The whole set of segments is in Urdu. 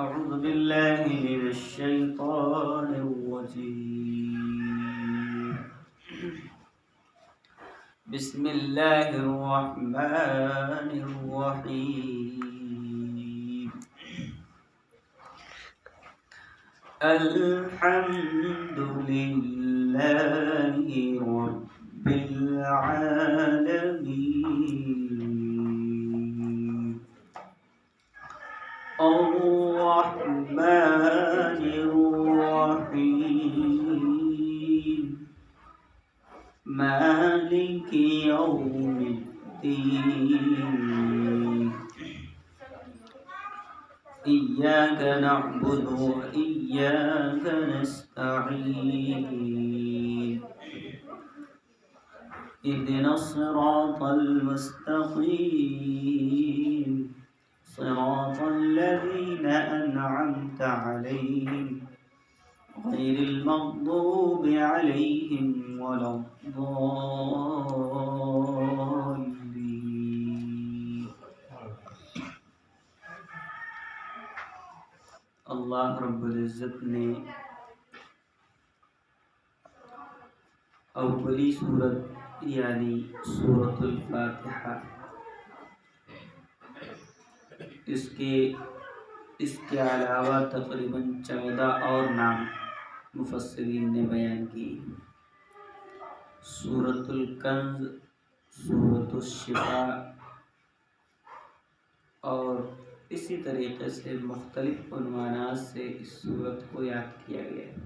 أعوذ بالله من الشيطان الرجيم. بسم الله الرحمن الرحيم. الحمد لله رب العالمين. الرحمن الرحيم. مالك يوم الدين. إياك نعبد وإياك نستعين. اهدنا الصراط المستقيم. صراط الذين أنعمت عليهم غير المغضوب عليهم ولا الضالين. اللہ رب العزت نے اولی سورت یعنی سورۃ الفاتحہ اس کے علاوہ تقریباً 14 اور نام مفسرین نے بیان کی. سورۃ الکنز، سورۃ الشفاء اور اسی طریقے سے مختلف عنوانات سے اس سورت کو یاد کیا گیا ہے.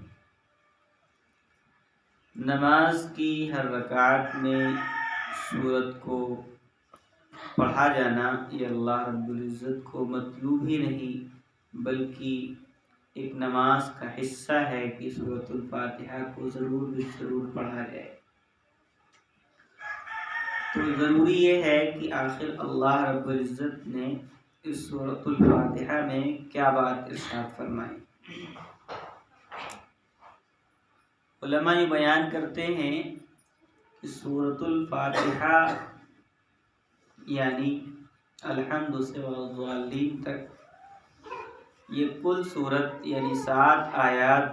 نماز کی ہر رکعت میں سورت کو پڑھا جانا یہ اللہ رب العزت کو مطلوب ہی نہیں بلکہ ایک نماز کا حصہ ہے کہ سورۃ الفاتحہ کو ضرور پڑھا جائے. تو ضروری یہ ہے کہ آخر اللہ رب العزت نے اس سورۃ الفاتحہ میں کیا بات ارشاد فرمائی. علماء یہ بیان کرتے ہیں کہ سورۃ الفاتحہ یعنی الحمد سے والضالین تک یہ کل سورت یعنی 7 آیات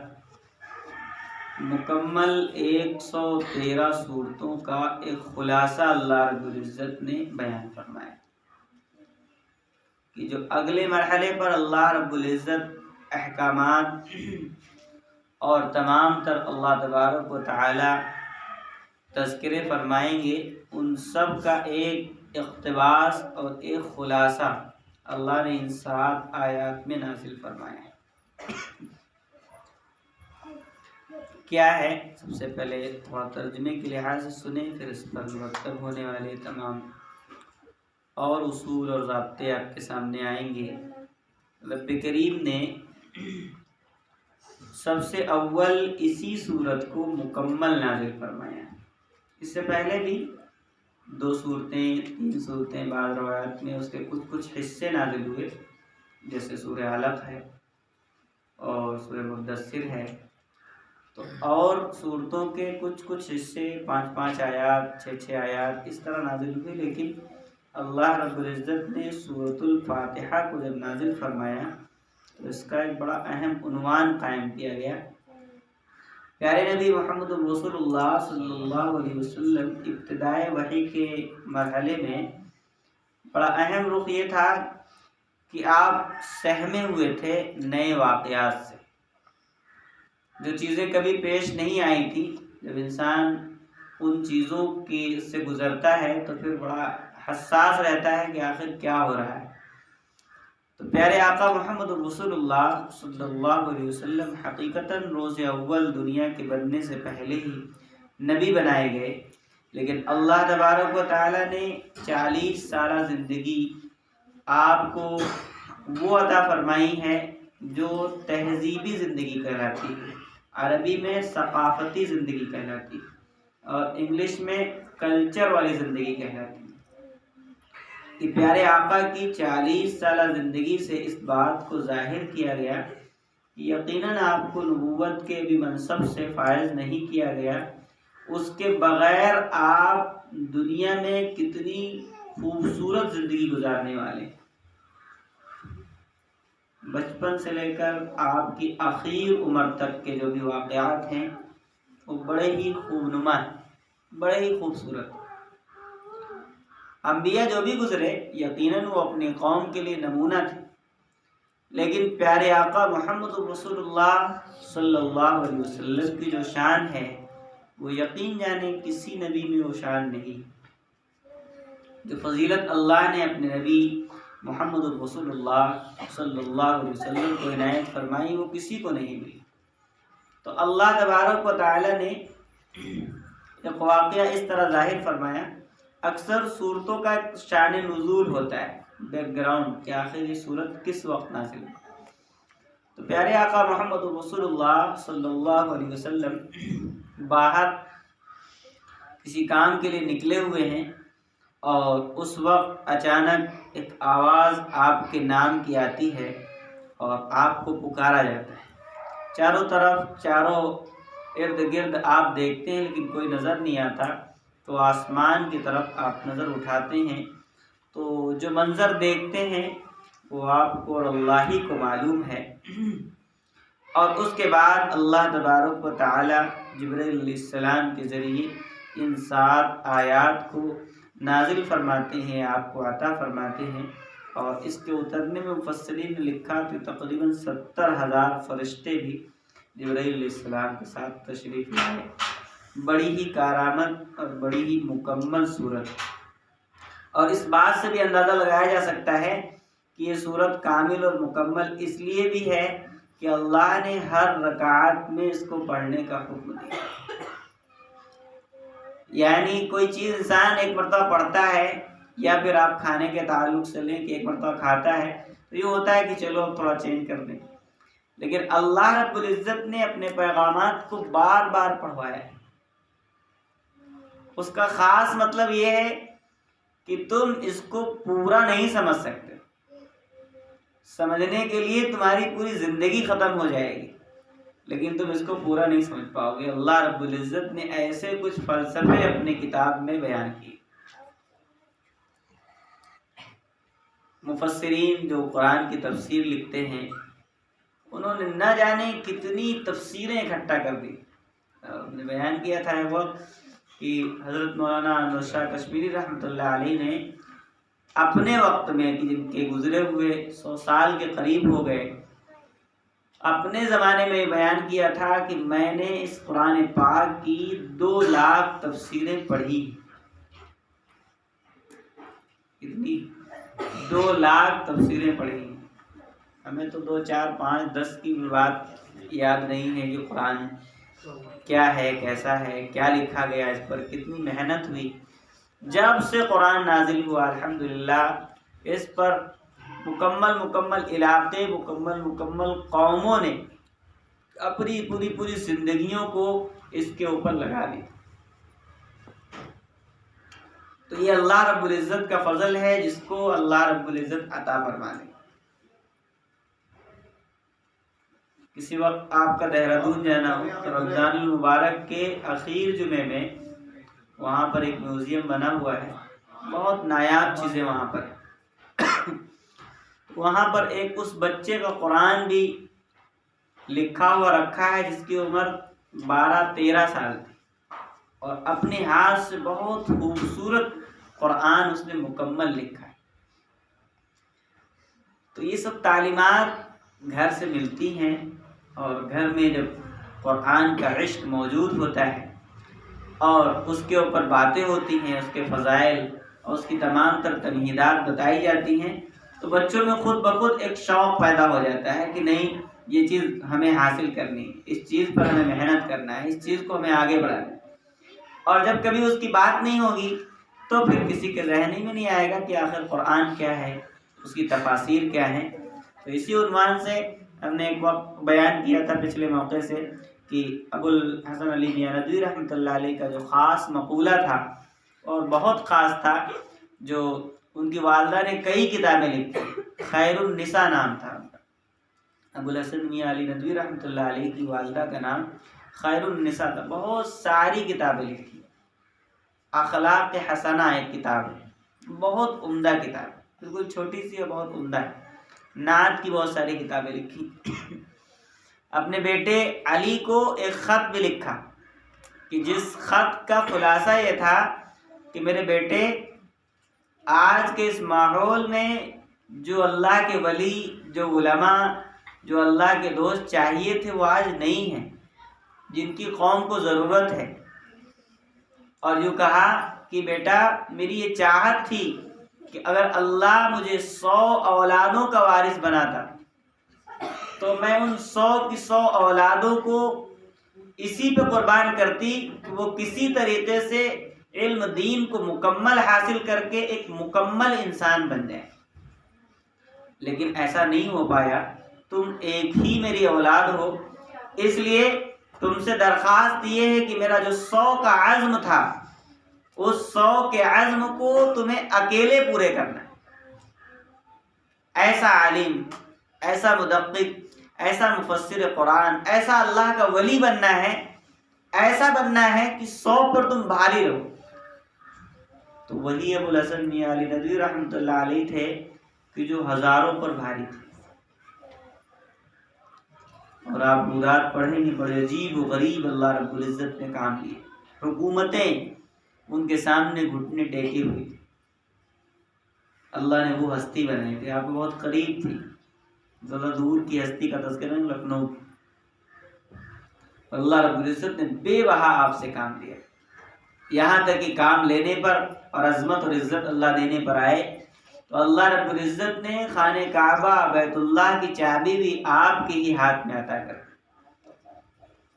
مکمل 113 صورتوں کا ایک خلاصہ اللہ رب العزت نے بیان فرمایا کہ جو اگلے مرحلے پر اللہ رب العزت احکامات اور تمام تر اللہ تبارک و تعالی تذکرے فرمائیں گے ان سب کا ایک اقتباس اور ایک خلاصہ اللہ نے ان 7 آیات میں نازل فرمایا ہے. کیا ہے؟ سب سے پہلے تھوڑا ترجمے کے لحاظ سے سنیں، پھر اس پر مرتب ہونے والے تمام اور اصول اور ضابطے آپ کے سامنے آئیں گے. رب کریم نے سب سے اول اسی صورت کو مکمل نازل فرمایا. اس سے پہلے بھی 2 صورتیں 3 صورتیں بعض روایات میں اس کے کچھ حصے نازل ہوئے، جیسے سورہ علق ہے اور سورہ مدثر ہے. تو اور صورتوں کے کچھ حصے 5 آیات 6 آیات اس طرح نازل ہوئے، لیکن اللہ رب العزت نے سورۃ الفاتحہ کو جب نازل فرمایا تو اس کا ایک بڑا اہم عنوان قائم کیا گیا. پیارے نبی محمد رسول اللہ صلی اللہ علیہ وسلم ابتدائے وحی کے مرحلے میں بڑا اہم رخ یہ تھا کہ آپ سہمے ہوئے تھے نئے واقعات سے، جو چیزیں کبھی پیش نہیں آئی تھی. جب انسان ان چیزوں کی سے گزرتا ہے تو پھر بڑا حساس رہتا ہے کہ آخر کیا ہو رہا ہے. تو پیارے آقا محمد رسول اللہ صلی اللہ علیہ وسلم حقیقتاً روز اول دنیا کے بننے سے پہلے ہی نبی بنائے گئے، لیکن اللہ تبارک و تعالیٰ نے 40 سالہ زندگی آپ کو وہ عطا فرمائی ہے جو تہذیبی زندگی کہلاتی ہے، عربی میں ثقافتی زندگی کہلاتی ہے اور انگلش میں کلچر والی زندگی کہلاتی ہے. کہ پیارے آقا کی 40 سالہ زندگی سے اس بات کو ظاہر کیا گیا کہ یقیناً آپ کو نبوت کے بھی منصب سے فائز نہیں کیا گیا، اس کے بغیر آپ دنیا میں کتنی خوبصورت زندگی گزارنے والے. بچپن سے لے کر آپ کی آخر عمر تک کے جو بھی واقعات ہیں وہ بڑے ہی خوبنما ہیں، بڑے ہی خوبصورت. انبیاء جو بھی گزرے یقیناً وہ اپنی قوم کے لیے نمونہ تھے، لیکن پیارے آقا محمد رسول اللہ صلی اللہ علیہ وسلم کی جو شان ہے وہ یقین جانے کسی نبی میں وہ شان نہیں. جو فضیلت اللہ نے اپنے نبی محمد رسول اللہ صلی اللہ علیہ وسلم کو عنایت فرمائی وہ کسی کو نہیں ملی. تو اللہ تبارک و تعالی نے ایک واقعہ اس طرح ظاہر فرمایا. اکثر صورتوں کا شان نزول ہوتا ہے، بیک گراؤنڈ کہ آخر یہ صورت کس وقت نازل ہوئی. تو پیارے آقا محمد رسول اللہ صلی اللہ علیہ وسلم باہر کسی کام کے لیے نکلے ہوئے ہیں اور اس وقت اچانک ایک آواز آپ کے نام کی آتی ہے اور آپ کو پکارا جاتا ہے. چاروں طرف چاروں ارد گرد آپ دیکھتے ہیں لیکن کوئی نظر نہیں آتا، تو آسمان کی طرف آپ نظر اٹھاتے ہیں تو جو منظر دیکھتے ہیں وہ آپ کو اور اللہ ہی کو معلوم ہے۔ اور اس کے بعد اللہ تبارک و تعالی جبرائیل علیہ السلام کے ذریعے ان 7 آیات کو نازل فرماتے ہیں، آپ کو عطا فرماتے ہیں۔ اور اس کے اترنے میں مفسرین نے لکھا کہ تقریباً 70,000 فرشتے بھی جبرائیل علیہ السلام کے ساتھ تشریف لائے۔ بڑی ہی کارآمد اور بڑی ہی مکمل صورت، اور اس بات سے بھی اندازہ لگایا جا سکتا ہے کہ یہ صورت کامل اور مکمل اس لیے بھی ہے کہ اللہ نے ہر رکعت میں اس کو پڑھنے کا حکم دیا۔ یعنی کوئی چیز انسان ایک مرتبہ پڑھتا ہے، یا پھر آپ کھانے کے تعلق سے لیں کہ ایک مرتبہ کھاتا ہے تو یہ ہوتا ہے کہ چلو اب تھوڑا چینج کر دیں، لیکن اللہ رب العزت نے اپنے پیغامات کو بار بار پڑھوایا ہے۔ اس کا خاص مطلب یہ ہے کہ تم اس کو پورا نہیں سمجھ سکتے، سمجھنے کے لیے تمہاری پوری زندگی ختم ہو جائے گی، لیکن تم اس کو پورا نہیں سمجھ پاؤ گے۔ اللہ رب العزت نے ایسے کچھ فلسفے اپنی کتاب میں بیان کیے۔ مفسرین جو قرآن کی تفسیر لکھتے ہیں انہوں نے نہ جانے کتنی تفسیریں اکٹھا کر دی۔ انہوں نے بیان کیا تھا ایک وقت کہ حضرت مولانا انور شاہ کشمیری رحمۃ اللہ علیہ نے اپنے وقت میں کہ جن کے گزرے ہوئے 100 سال کے قریب ہو گئے، اپنے زمانے میں بیان کیا تھا کہ میں نے اس قرآن پاک کی 2 لاکھ تفسیریں پڑھی۔ کتنی؟ 2 لاکھ تفسیریں پڑھی۔ ہمیں تو 2 4 5 10 کی بات یاد نہیں ہے کہ قرآن کیا ہے، کیسا ہے، کیا لکھا گیا، اس پر کتنی محنت ہوئی۔ جب سے قرآن نازل ہوا الحمدللہ اس پر مکمل علاقے، مکمل قوموں نے اپنی پوری زندگیوں کو اس کے اوپر لگا دی۔ تو یہ اللہ رب العزت کا فضل ہے جس کو اللہ رب العزت عطا فرما دے۔ کسی وقت آپ کا دہرادون جانا ہو تو رمضان المبارک کے اخیر جمعے میں وہاں پر ایک میوزیم بنا ہوا ہے، بہت نایاب چیزیں وہاں پر۔ وہاں پر ایک اس بچے کا قرآن بھی لکھا ہوا رکھا ہے جس کی عمر 12-13 سال تھی، اور اپنے ہاتھ سے بہت خوبصورت قرآن اس نے مکمل لکھا ہے۔ تو یہ سب تعلیمات گھر سے ملتی ہیں، اور گھر میں جب قرآن کا عشق موجود ہوتا ہے اور اس کے اوپر باتیں ہوتی ہیں، اس کے فضائل اور اس کی تمام تر تمہیدات بتائی جاتی ہیں، تو بچوں میں خود بخود ایک شوق پیدا ہو جاتا ہے کہ نہیں یہ چیز ہمیں حاصل کرنی ہے، اس چیز پر ہمیں محنت کرنا ہے، اس چیز کو ہمیں آگے بڑھانا ہے۔ اور جب کبھی اس کی بات نہیں ہوگی تو پھر کسی کے ذہن میں نہیں آئے گا کہ آخر قرآن کیا ہے، اس کی تفاسیر کیا ہیں۔ تو اسی عنوان سے ہم نے ایک وقت بیان کیا تھا پچھلے موقع سے کہ ابو الحسن علی میاں ندوی رحمۃ اللہ علیہ کا جو خاص مقولہ تھا اور بہت خاص تھا، جو ان کی والدہ نے کئی کتابیں لکھی، خیر النساء نام تھا ان کا۔ ابو الحسن میاں علی ندوی رحمۃ اللہ علیہ کی والدہ کا نام خیر النساء تھا، بہت ساری کتابیں لکھی۔ اخلاق حسنہ ایک کتاب ہے، بہت عمدہ کتاب، بالکل چھوٹی سی اور بہت عمدہ ہے۔ نعت کی بہت ساری کتابیں لکھی۔ اپنے بیٹے علی کو ایک خط بھی لکھا کہ جس خط کا خلاصہ یہ تھا کہ میرے بیٹے، آج کے اس ماحول میں جو اللہ کے ولی، جو علماء، جو اللہ کے دوست چاہیے تھے وہ آج نہیں ہیں، جن کی قوم کو ضرورت ہے۔ اور یوں کہا کہ بیٹا میری یہ چاہت تھی کہ اگر اللہ مجھے 100 اولادوں کا وارث بناتا تو میں ان 100 کی 100 اولادوں کو اسی پہ قربان کرتی کہ وہ کسی طریقے سے علم دین کو مکمل حاصل کر کے ایک مکمل انسان بن جائے، لیکن ایسا نہیں ہو پایا۔ تم ایک ہی میری اولاد ہو، اس لیے تم سے درخواست یہ ہے کہ میرا جو 100 کا عزم تھا اس 100 کے عزم کو تمہیں اکیلے پورے کرنا ہے۔ ایسا عالم، ایسا مدقق، ایسا مفسر قرآن، ایسا اللہ کا ولی بننا ہے، ایسا بننا ہے کہ 100 پر تم بھاری رہو۔ تو وہی ابو الحسن میاں علی ندوی رحمۃ اللہ علیہ تھے کہ جو ہزاروں پر بھاری تھے۔ اور آپ مراد پڑھیں گے، بڑے عجیب و غریب اللہ رب العزت نے کام کیے۔ حکومتیں ان کے سامنے گھٹنے ٹیکے ہوئی تھی۔ اللہ نے وہ ہستی بنائی تھی، آپ کو بہت قریب تھی، زیادہ دور کی ہستی کا تذکرہ نہیں، لکھنؤ کی۔ اللہ رب العزت نے بے بہا آپ سے کام لیا، یہاں تک کہ کام لینے پر اور عظمت اور عزت اللہ دینے پر آئے تو اللہ رب العزت نے خانہ کعبہ بیت اللہ کی چابی بھی آپ کے ہی ہاتھ میں عطا کر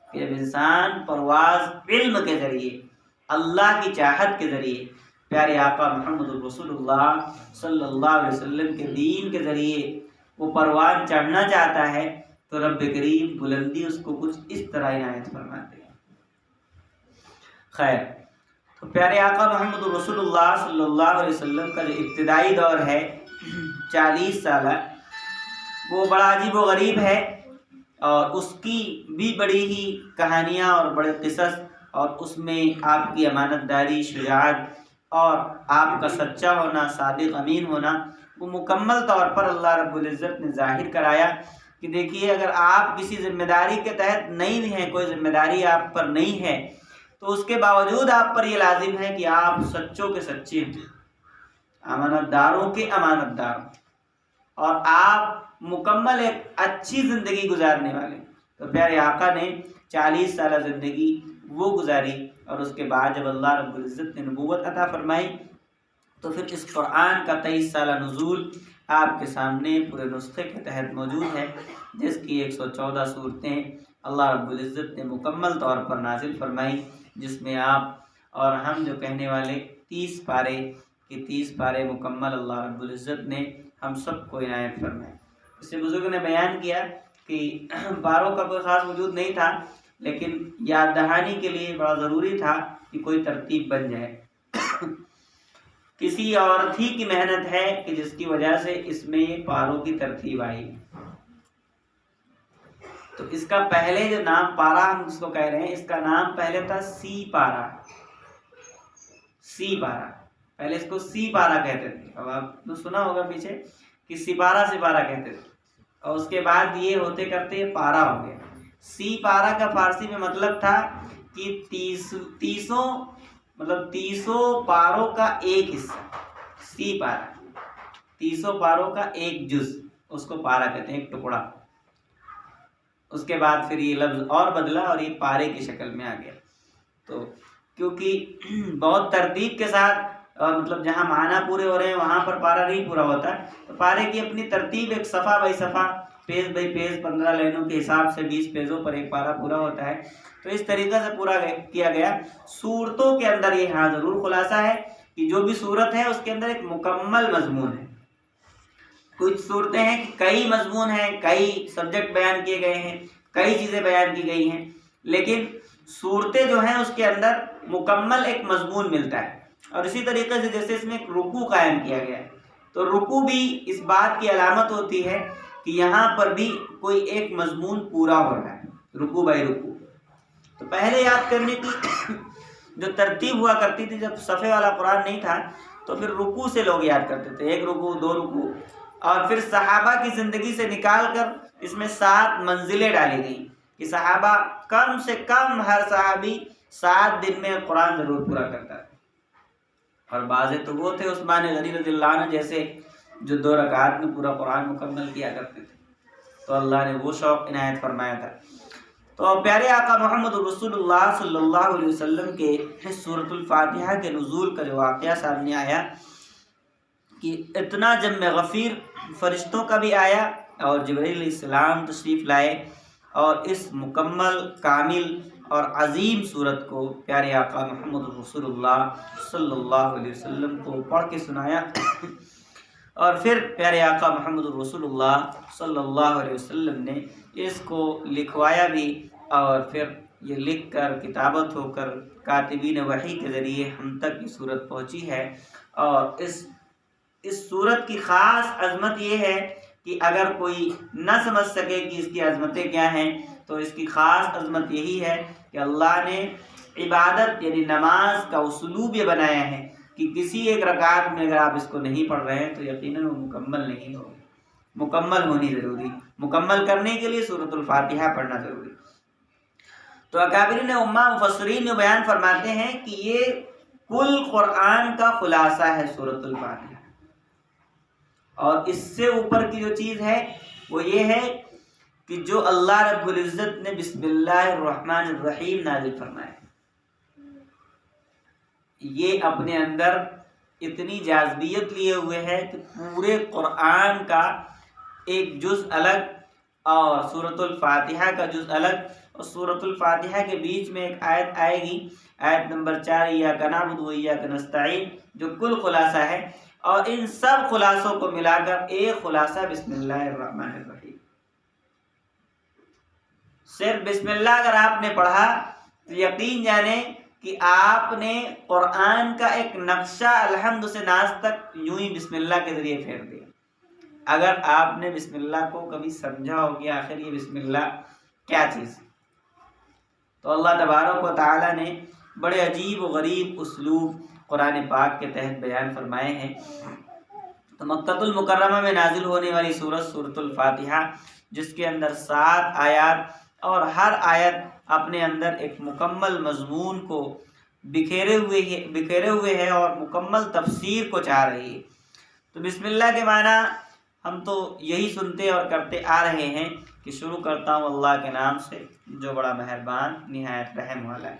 کہ جب انسان پرواز علم کے ذریعے، اللہ کی چاہت کے ذریعے، پیارے آقا محمد رسول اللہ صلی اللہ علیہ وسلم کے دین کے ذریعے وہ پروان چڑھنا چاہتا ہے تو رب کریم بلندی اس کو کچھ اس طرح عنایت فرماتے ہیں۔ خیر، تو پیارے آقا محمد رسول اللہ صلی اللہ علیہ وسلم کا جو ابتدائی دور ہے 40 سالہ، وہ بڑا عجیب و غریب ہے، اور اس کی بھی بڑی ہی کہانیاں اور بڑے قصص، اور اس میں آپ کی امانت داری، شجاعت اور آپ کا سچا ہونا، صادق امین ہونا، وہ مکمل طور پر اللہ رب العزت نے ظاہر کرایا کہ دیکھیے اگر آپ کسی ذمہ داری کے تحت نہیں بھی ہیں، کوئی ذمہ داری آپ پر نہیں ہے، تو اس کے باوجود آپ پر یہ لازم ہے کہ آپ سچوں کے سچے ہوں، امانت داروں کے امانت دار ہوں، اور آپ مکمل ایک اچھی زندگی گزارنے والے۔ تو پیارے آقا نے 40 سالہ زندگی وہ گزاری، اور اس کے بعد جب اللہ رب العزت نے نبوت عطا فرمائی تو پھر اس قرآن کا 23 سالہ نزول آپ کے سامنے پورے نسخے کے تحت موجود ہے، جس کی 114 صورتیں اللہ رب العزت نے مکمل طور پر نازل فرمائی، جس میں آپ اور ہم جو کہنے والے 30 پارے کہ 30 پارے مکمل اللہ رب العزت نے ہم سب کو عنایت فرمائے۔ اس سے بزرگ نے بیان کیا کہ پاروں کا کوئی خاص وجود نہیں تھا، لیکن یاد دہانی کے لیے بڑا ضروری تھا کہ کوئی ترتیب بن جائے۔ کسی عورت ہی کی محنت ہے کہ جس کی وجہ سے اس میں پاروں کی ترتیب آئی۔ تو اس کا پہلے جو نام پارا ہم اس کو کہہ رہے ہیں، اس کا نام پہلے تھا سی پارا۔ سی پارا پہلے اس کو سی پارا کہتے تھے، اب آپ نے سنا ہوگا پیچھے کہ سپارہ سپارہ کہتے تھے، اور اس کے بعد یہ ہوتے کرتے پارا ہو گیا۔ سی پارا کا فارسی میں مطلب تھا کہ 300 پاروں کا ایک حصہ، سی پارا 300 پاروں کا ایک جز، اس کو پارا کہتے ہیں، ایک ٹکڑا۔ اس کے بعد پھر یہ لفظ اور بدلا اور یہ پارے کی شکل میں آ گیا۔ تو کیونکہ بہت ترتیب کے ساتھ مطلب جہاں معنی پورے ہو رہے ہیں وہاں پر پارا نہیں پورا ہوتا، تو پارے کی اپنی ترتیب، ایک صفحہ بائی صفحہ، پیج بائی پیج، 15 لائنوں کے حساب سے 20 پیجوں پر ایک پارا پورا ہوتا ہے۔ تو اس طریقے سے پورا کیا گیا۔ صورتوں کے اندر یہ ہاں ضرور خلاصہ ہے کہ جو بھی صورت ہے اس کے اندر ایک مکمل مضمون ہے۔ کچھ صورتیں ہیں کہ کئی مضمون ہیں، کئی سبجیکٹ بیان کیے گئے ہیں، کئی چیزیں بیان کی گئی ہیں، لیکن صورتیں جو ہیں اس کے اندر مکمل ایک مضمون ملتا ہے۔ اور اسی طریقے سے جیسے اس میں ایک رکوع قائم کیا گیا ہے، تو رکوع بھی اس بات کی علامت ہوتی ہے کہ یہاں پر بھی کوئی ایک مضمون پورا ہو رہا ہے، رکوع بائی رکوع۔ تو پہلے یاد کرنے کی جو ترتیب ہوا کرتی تھی، جب صفحے والا قرآن نہیں تھا تو پھر رکوع سے لوگ یاد کرتے تھے، 1 رکوع 2 رکوع، اور پھر صحابہ کی زندگی سے نکال کر اس میں 7 منزلیں ڈالی گئیں کہ صحابہ کم سے کم ہر صحابی 7 دن میں قرآن ضرور پورا کرتا تھا۔ اور بعض تو وہ تھے عثمان غنی رضی اللہ عنہ جیسے جو 2 رکعات میں پورا قرآن مکمل کیا کرتے تھے، تو اللہ نے وہ شوق عنایت فرمایا تھا۔ تو پیارے آقا محمد رسول اللہ صلی اللہ علیہ وسلم کے سورۃ الفاتحہ کے نزول کا جو واقعہ سامنے آیا کہ اتنا جم غفیر فرشتوں کا بھی آیا اور جبرائیل علیہ السلام تشریف لائے، اور اس مکمل کامل اور عظیم صورت کو پیارے آقا محمد رسول اللہ صلی اللہ علیہ وسلم کو پڑھ کے سنایا، اور پھر پیارے آقا محمد رسول اللہ صلی اللہ علیہ وسلم نے اس کو لکھوایا بھی، اور پھر یہ لکھ کر کتابت ہو کر کاتبین وحی کے ذریعے ہم تک یہ صورت پہنچی ہے۔ اور اس صورت کی خاص عظمت یہ ہے کہ اگر کوئی نہ سمجھ سکے کہ اس کی عظمتیں کیا ہیں تو اس کی خاص عظمت یہی ہے کہ اللہ نے عبادت یعنی نماز کا اسلوب یہ بنایا ہے کہ کسی ایک رکعت میں اگر آپ اس کو نہیں پڑھ رہے ہیں تو یقیناً وہ مکمل نہیں ہوگی، مکمل ہونی ضروری، مکمل کرنے کے لیے سورۃ الفاتحہ پڑھنا ضروری۔ تو اکابرین امہ مفسرین جو بیان فرماتے ہیں کہ یہ کل قرآن کا خلاصہ ہے سورۃ الفاتحہ، اور اس سے اوپر کی جو چیز ہے وہ یہ ہے کہ جو اللہ رب العزت نے بسم اللہ الرحمن الرحیم نازل فرمایا، یہ اپنے اندر اتنی جاذبیت لیے ہوئے ہے کہ پورے قرآن کا ایک جز الگ اور سورۃ الفاتحہ کا جز الگ، اور سورۃ الفاتحہ کے بیچ میں ایک آیت آئے گی، آیت نمبر 4 ایاک نعبد و ایاک نستعین، جو کل خلاصہ ہے، اور ان سب خلاصوں کو ملا کر ایک خلاصہ بسم اللہ الرحمن الرحیم۔ صرف بسم اللہ اگر آپ نے پڑھا تو یقین جانیں کہ آپ نے قرآن کا ایک نقشہ الحمد سے ناس تک یوں ہی بسم اللہ کے ذریعے پھیر دیا۔ اگر آپ نے بسم اللہ کو کبھی سمجھا ہو کہ آخر یہ بسم اللہ کیا چیز ہے، تو اللہ تبارک و تعالیٰ نے بڑے عجیب و غریب اسلوب قرآن پاک کے تحت بیان فرمائے ہیں۔ تو مکۃ المکرمہ میں نازل ہونے والی سورۃ الفاتحہ، جس کے اندر 7 آیات اور ہر آیت اپنے اندر ایک مکمل مضمون کو بکھیرے ہوئے ہے اور مکمل تفسیر کو چاہ رہی ہے۔ تو بسم اللہ کے معنی ہم تو یہی سنتے اور کرتے آ رہے ہیں کہ شروع کرتا ہوں اللہ کے نام سے جو بڑا مہربان نہایت رحم والا ہے۔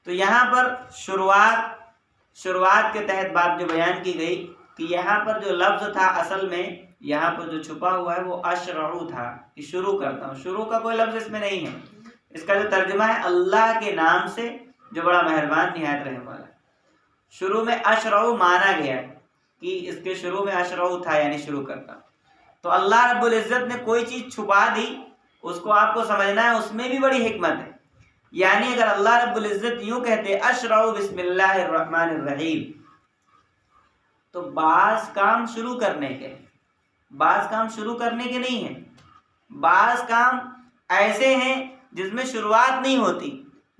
تو یہاں پر شروعات کے تحت بات جو بیان کی گئی کہ یہاں پر جو لفظ تھا اصل میں یہاں پر جو چھپا ہوا ہے وہ اشرعو تھا، کہ شروع کرتا ہوں، شروع کا کوئی لفظ اس میں نہیں ہے۔ اس کا جو ترجمہ ہے اللہ کے نام سے جو بڑا مہربان نہایت رحم والا ہے۔ شروع میں اشرعو مانا گیا ہے کہ اس کے شروع میں اشرعو تھا، یعنی شروع کرتا ہوں۔ تو اللہ رب العزت نے کوئی چیز چھپا دی، اس کو آپ کو سمجھنا ہے، اس میں بھی بڑی حکمت ہے۔ یعنی اگر اللہ رب العزت یوں کہتے اشرعو بسم اللہ الرحمن الرحیم، تو بعض کام شروع کرنے کے نہیں ہیں، بعض کام ایسے ہیں جس میں شروعات نہیں ہوتی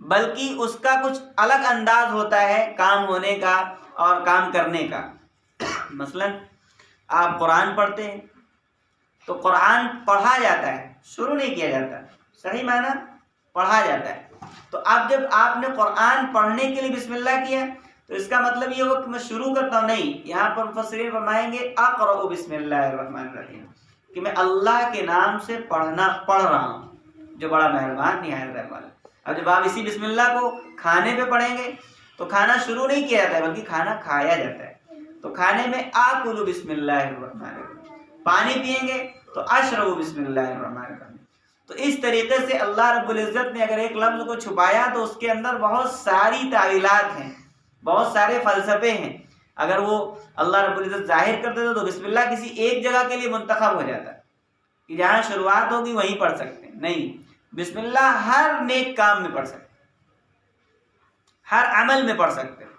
بلکہ اس کا کچھ الگ انداز ہوتا ہے کام ہونے کا اور کام کرنے کا۔ مثلا آپ قرآن پڑھتے ہیں تو قرآن پڑھا جاتا ہے، شروع نہیں کیا جاتا، صحیح معنی پڑھا جاتا ہے۔ تو اب جب آپ نے قرآن پڑھنے کے لیے بسم اللہ کیا تو اس کا مطلب یہ ہوا کہ میں شروع کرتا ہوں، نہیں، یہاں پر مفسرین فرمائیں گے اقرأ بسم اللہ الرحمن الرحیم، کہ میں اللہ کے نام سے پڑھ رہا ہوں جو بڑا مہربان نہایت رحم والا۔ اب جب آپ اسی بسم اللہ کو کھانے پہ پڑھیں گے تو کھانا شروع نہیں کیا جاتا ہے بلکہ کھانا کھایا جاتا ہے۔ تو کھانے میں آکل بسم اللہ الرحمن الرحیم، پانی پیئیں گے تو اشرب بسم اللہ الرحمن الرحیم۔ تو اس طریقے سے اللہ رب العزت نے اگر ایک لفظ کو چھپایا تو اس کے اندر بہت ساری تعویلات ہیں، بہت سارے فلسفے ہیں۔ اگر وہ اللہ رب العزت ظاہر کر دیتا تو بسم اللہ کسی ایک جگہ کے لیے منتخب ہو جاتا کہ جہاں شروعات ہوگی وہیں پڑھ سکتے ہیں، نہیں، بسم اللہ ہر نیک کام میں پڑھ سکتے، ہر عمل میں پڑھ سکتے ہیں۔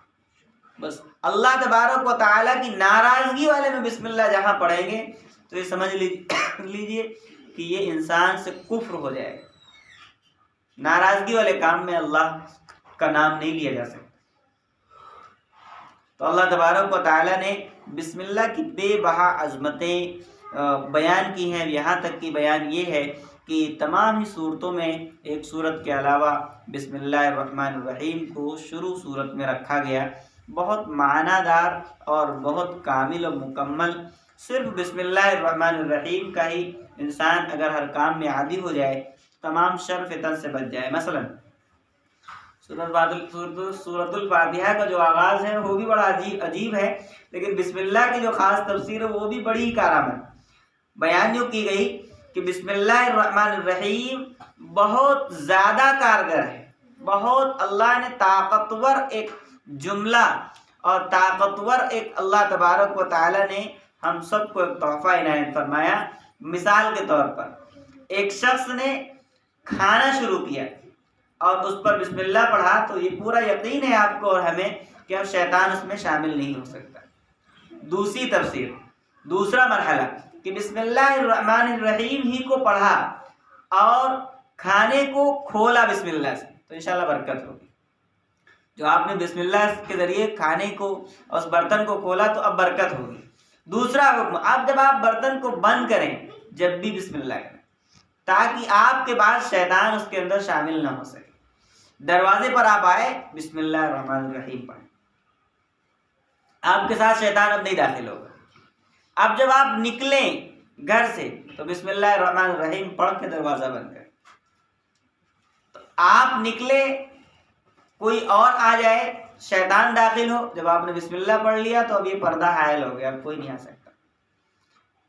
بس اللہ تبارک و تعالیٰ کی ناراضگی والے میں بسم اللہ جہاں پڑھیں گے تو یہ سمجھ لیجئے کہ یہ انسان سے کفر ہو جائے گا۔ ناراضگی والے کام میں اللہ کا نام نہیں لیا جا سکتا۔ تو اللہ تبارک و تعالیٰ نے بسم اللہ کی بے بہا عظمتیں بیان کی ہیں، یہاں تک کہ بیان یہ ہے کہ تمام ہی صورتوں میں ایک صورت کے علاوہ بسم اللہ الرحمن الرحیم کو شروع صورت میں رکھا گیا۔ بہت معنی دار اور بہت کامل و مکمل، صرف بسم اللہ الرحمن الرحیم کا ہی انسان اگر ہر کام میں عادی ہو جائے تمام شر فتن سے بچ جائے۔ مثلا سورۃ الفاتحہ کا جو آغاز ہے وہ بھی بڑا عجیب ہے، لیکن بسم اللہ کی جو خاص تفسیر ہے وہ بھی بڑی کارآمد بیان جو کی گئی کہ بسم اللہ الرحمن الرحیم بہت زیادہ کارگر ہے، بہت اللہ نے طاقتور ایک جملہ اور طاقتور ایک اللہ تبارک و تعالی نے ہم سب کو ایک تحفہ عنایت فرمایا۔ مثال کے طور پر ایک شخص نے کھانا شروع کیا اور اس پر بسم اللہ پڑھا تو یہ پورا یقین ہے آپ کو اور ہمیں کہ اب شیطان اس میں شامل نہیں ہو سکتا۔ دوسری تفسیر، دوسرا مرحلہ کہ بسم اللہ الرحمن الرحیم ہی کو پڑھا اور کھانے کو کھولا بسم اللہ سے، تو انشاءاللہ برکت ہوگی۔ جو آپ نے بسم اللہ کے ذریعے کھانے کو اور اس برتن کو کھولا تو اب برکت ہوگی۔ دوسرا حکم، آپ جب آپ برتن کو بند کریں جب بھی بسم اللہ کریں، تاکہ آپ کے بعد شیطان اس کے اندر شامل نہ ہو سکے۔ دروازے پر آپ آئے بسم اللہ الرحمن الرحیم پڑھیں، آپ کے ساتھ شیطان اب نہیں داخل ہوگا۔ اب جب آپ نکلیں گھر سے تو بسم اللہ الرحمن الرحیم پڑھ کے دروازہ بند کریں۔ تو آپ نکلے، کوئی اور آ جائے، شیطان داخل ہو، جب آپ نے بسم اللہ پڑھ لیا تو اب یہ پردہ حائل ہو گیا، اب کوئی نہیں آ سکتا۔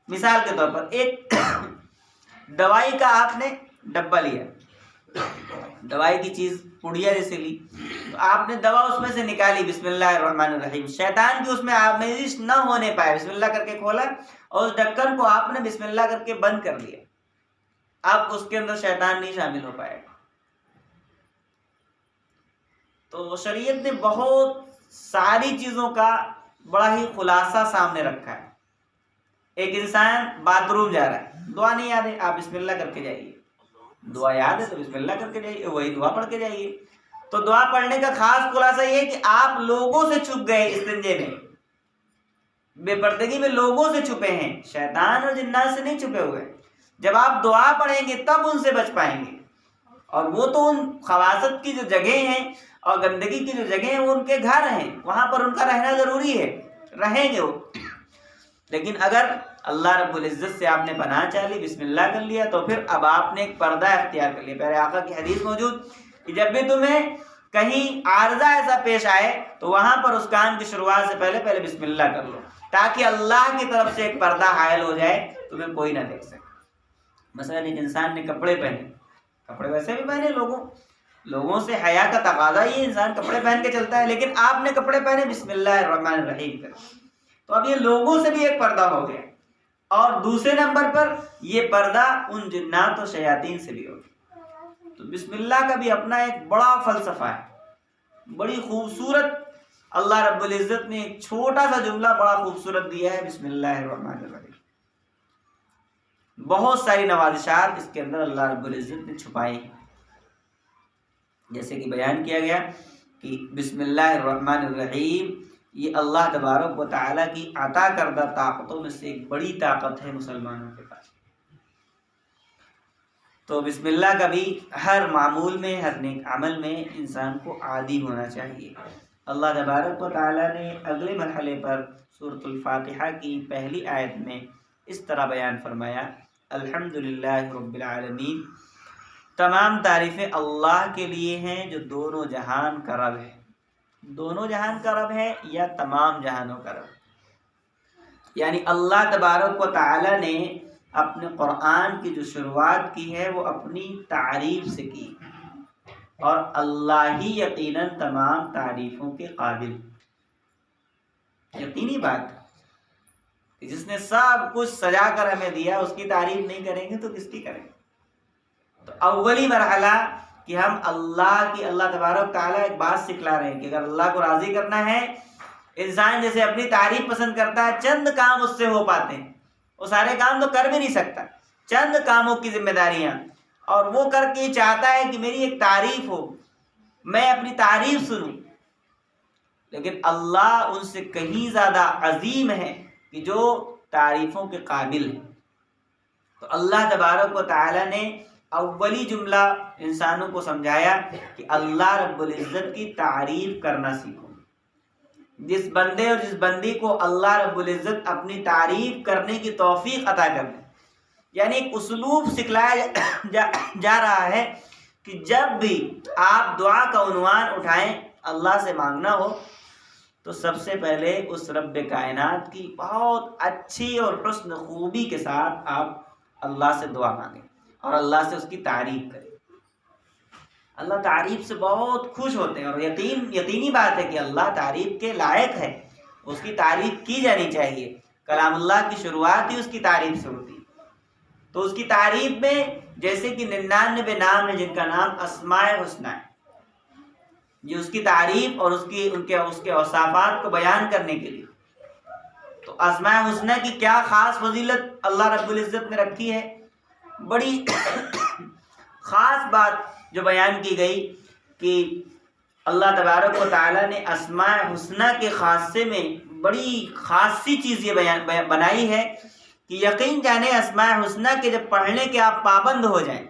مثال کے طور پر ایک دوائی کا آپ نے ڈبہ لیا، دوائی کی چیز پڑیا جیسے لی، تو آپ نے دوا اس میں سے نکالی بسم اللہ الرحمن الرحیم، شیطان کی اس میں آمیزش نہ ہونے پائے، بسم اللہ کر کے کھولا اور اس ڈھکن کو آپ نے بسم اللہ کر کے بند کر دیا، اب اس کے اندر شیطان نہیں شامل ہو پائے گا۔ تو شریعت نے بہت ساری چیزوں کا بڑا ہی خلاصہ سامنے رکھا ہے۔ ایک انسان باتھ روم جا رہا ہے، دعا نہیں یاد ہے، آپ بسم اللہ کر کے جائیے، دعا یاد ہے تو بسم اللہ کر کے جائیے، وہی دعا پڑھ کے جائیے۔ تو دعا پڑھنے کا خاص خلاصہ یہ کہ آپ لوگوں سے چھپ گئے، استنجے میں بے پردگی میں لوگوں سے چھپے ہیں، شیطان اور جنات سے نہیں چھپے ہوئے۔ جب آپ دعا پڑھیں گے تب ان سے بچ پائیں گے، اور وہ تو ان خواصت کی جو جگہ ہیں اور گندگی کی جو جگہ ہیں وہ ان کے گھر ہیں، وہاں پر ان کا رہنا ضروری ہے، رہیں گے وہ۔ لیکن اگر اللہ رب العزت سے آپ نے پناہ چاہ لی، بسم اللہ کر لیا، تو پھر اب آپ نے ایک پردہ اختیار کر لیا۔ پیارے آقا کی حدیث موجود کہ جب بھی تمہیں کہیں عارضہ ایسا پیش آئے تو وہاں پر اس کام کی شروعات سے پہلے بسم اللہ کر لو، تاکہ اللہ کی طرف سے ایک پردہ حائل ہو جائے، تمہیں کوئی نہ دیکھ سکے۔ مثلا ایک انسان نے کپڑے پہنے، کپڑے ویسے بھی پہنے، لوگوں سے حیا کا تقاضا یہ انسان کپڑے پہن کے چلتا ہے، لیکن آپ نے کپڑے پہنے بسم اللہ الرحمن الرحیم کر، تو اب یہ لوگوں سے بھی ایک پردہ ہو گیا، اور دوسرے نمبر پر یہ پردہ ان جنات و شیاطین سے بھی ہوگا۔ تو بسم اللہ کا بھی اپنا ایک بڑا فلسفہ ہے، بڑی خوبصورت اللہ رب العزت نے ایک چھوٹا سا جملہ بڑا خوبصورت دیا ہے، بسم اللہ الرحمن الرحیم۔ بہت ساری نوازشات اس کے اندر اللہ رب العزت نے چھپائی ہیں، جیسے کہ بیان کیا گیا کہ بسم اللہ الرحمن الرحیم یہ اللہ تبارک و تعالیٰ کی عطا کردہ طاقتوں میں سے ایک بڑی طاقت ہے مسلمانوں کے پاس۔ تو بسم اللہ کا بھی ہر معمول میں، ہر نیک عمل میں انسان کو عادی ہونا چاہیے۔ اللہ تبارک و تعالیٰ نے اگلے مرحلے پر سورۃ الفاتحہ کی پہلی آیت میں اس طرح بیان فرمایا، الحمدللہ رب العالمین، تمام تعریفیں اللہ کے لیے ہیں جو دونوں جہان کا رب ہے۔ دونوں جہان کا رب ہے یا تمام جہانوں کا رب، یعنی اللہ تبارک و تعالیٰ نے اپنے قرآن کی جو شروعات کی ہے وہ اپنی تعریف سے کی، اور اللہ ہی یقیناً تمام تعریفوں کے قابل۔ یقینی بات کہ جس نے سب کچھ سجا کر ہمیں دیا اس کی تعریف نہیں کریں گے تو کس کی کریں گے؟ تو اولی مرحلہ کہ ہم اللہ تبارک تعالیٰ ایک بات سکھلا رہے ہیں کہ اگر اللہ کو راضی کرنا ہے، انسان جیسے اپنی تعریف پسند کرتا ہے، چند کام اس سے ہو پاتے ہیں، وہ سارے کام تو کر بھی نہیں سکتا، چند کاموں کی ذمہ داریاں، اور وہ کر کے چاہتا ہے کہ میری ایک تعریف ہو، میں اپنی تعریف سنوں۔ لیکن اللہ ان سے کہیں زیادہ عظیم ہے کہ جو تعریفوں کے قابل ہیں۔ تو اللہ تبارک و تعالیٰ نے اولی جملہ انسانوں کو سمجھایا کہ اللہ رب العزت کی تعریف کرنا سیکھو۔ جس بندے اور جس بندی کو اللہ رب العزت اپنی تعریف کرنے کی توفیق عطا کر دے، یعنی ایک اسلوب سکھلایا جا رہا ہے کہ جب بھی آپ دعا کا عنوان اٹھائیں، اللہ سے مانگنا ہو، تو سب سے پہلے اس رب کائنات کی بہت اچھی اور حسن خوبی کے ساتھ آپ اللہ سے دعا مانگیں اور اللہ سے اس کی تعریف کریں۔ اللہ تعریف سے بہت خوش ہوتے ہیں، اور یقینی بات ہے کہ اللہ تعریف کے لائق ہے، اس کی تعریف کی جانی چاہیے۔ کلام اللہ کی شروعات ہی اس کی تعریف سے ہوتی ہے، تو اس کی تعریف میں جیسے کہ 99 نام ہیں جن کا نام اسماء الحسنی ہے، یہ اس کی تعریف اور اس کے اوصافات کو بیان کرنے کے لیے۔ تو اسماء حسنہ کی کیا خاص فضیلت اللہ رب العزت نے رکھی ہے؟ بڑی خاص بات جو بیان کی گئی کہ اللہ تبارک و تعالیٰ نے اسماء حسنہ کے خاصے میں بڑی خاصی چیز یہ بنائی ہے کہ یقین جانے اسماء حسنہ کے جب پڑھنے کے آپ پابند ہو جائیں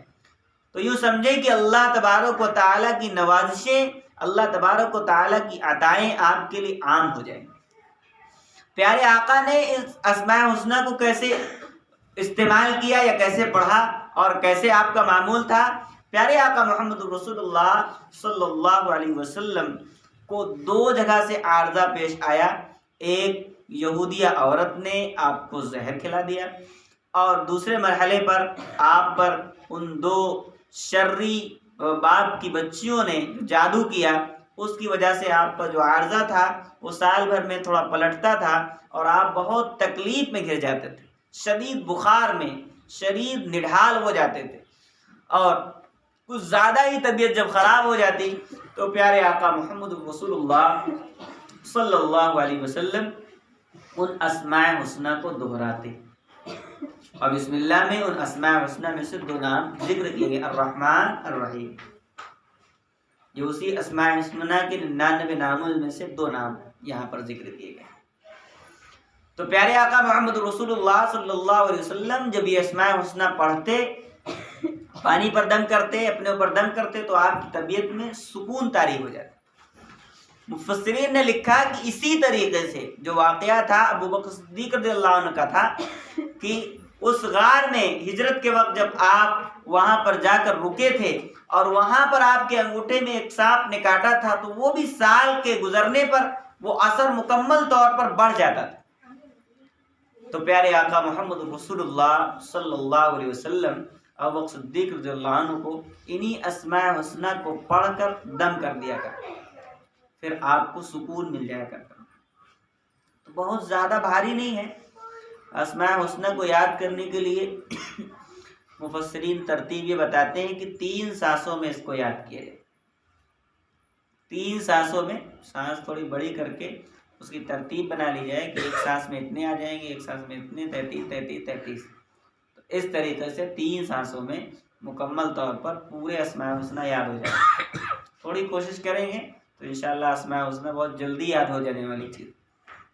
تو یوں سمجھیں کہ اللہ تبارک و تعالیٰ کی نوازشیں، اللہ تبارک و تعالیٰ کی عطائیں آپ کے لیے عام ہو جائیں۔ پیارے آقا نے اس اسماء حسنہ کو کیسے استعمال کیا یا کیسے پڑھا اور کیسے آپ کا معمول تھا؟ پیارے آقا محمد رسول اللہ صلی اللہ علیہ وسلم کو دو جگہ سے عارضہ پیش آیا۔ ایک یہودیہ عورت نے آپ کو زہر کھلا دیا، اور دوسرے مرحلے پر آپ پر ان دو شرری باپ کی بچیوں نے جادو کیا، اس کی وجہ سے آپ پر جو عارضہ تھا وہ سال بھر میں تھوڑا پلٹتا تھا اور آپ بہت تکلیف میں گر جاتے تھے، شدید بخار میں شدید نڈھال ہو جاتے تھے، اور کچھ زیادہ ہی طبیعت جب خراب ہو جاتی تو پیارے آقا محمد رسول اللہ صلی اللہ علیہ وسلم ان اسماء حسنہ کو دہراتے، اور بسم اللہ میں ان اسماء حسنہ میں سے دو نام ذکر کیے گئے، الرحمن الرحیم۔ یہ اسی اسماء حسنہ کے 99 ناموں میں سے دو نام یہاں پر ذکر کیے گئے۔ تو پیارے آقا محمد رسول اللہ صلی اللہ علیہ وسلم جب یہ اسماء حسنہ پڑھتے، پانی پر دم کرتے، اپنے اوپر دم کرتے، تو آپ کی طبیعت میں سکون طاری ہو جاتا۔ مفسرین نے لکھا کہ اسی طریقے سے جو واقعہ تھا ابو بکر صدیق رضی اللہ عنہ کا تھا کہ اس غار میں ہجرت کے وقت جب آپ وہاں پر جا کر رکے تھے اور وہاں پر آپ کے انگوٹھے میں ایک سانپ نے کاٹا تھا، تو وہ بھی سال کے گزرنے پر وہ اثر مکمل طور پر بڑھ جاتا تھا۔ تو پیارے آقا محمد رسول اللہ صلی اللہ علیہ وسلم ابو بکر صدیق رضی اللہ عنہ کو انہی اسماء حسنہ کو پڑھ کر دم کر دیا کرتے، پھر آپ کو سکون مل جایا کرتا۔ تو بہت زیادہ بھاری نہیں ہے، اسماء حسنہ کو یاد کرنے کے لیے مفسرین ترتیب یہ بتاتے ہیں کہ 3 سانسوں میں اس کو یاد کیا جائے۔ 3 سانسوں میں سانس تھوڑی بڑی کر کے اس کی ترتیب بنا لی جائے کہ ایک سانس میں اتنے آ جائیں گے، ایک سانس میں اتنے، 33 33 33، تو اس طریقے سے 3 سانسوں میں مکمل طور پر پورے اسماء حسنہ یاد ہو جائے۔ تھوڑی کوشش کریں گے تو انشاءاللہ اسماء حسنہ بہت جلدی یاد ہو جانے والی چیز،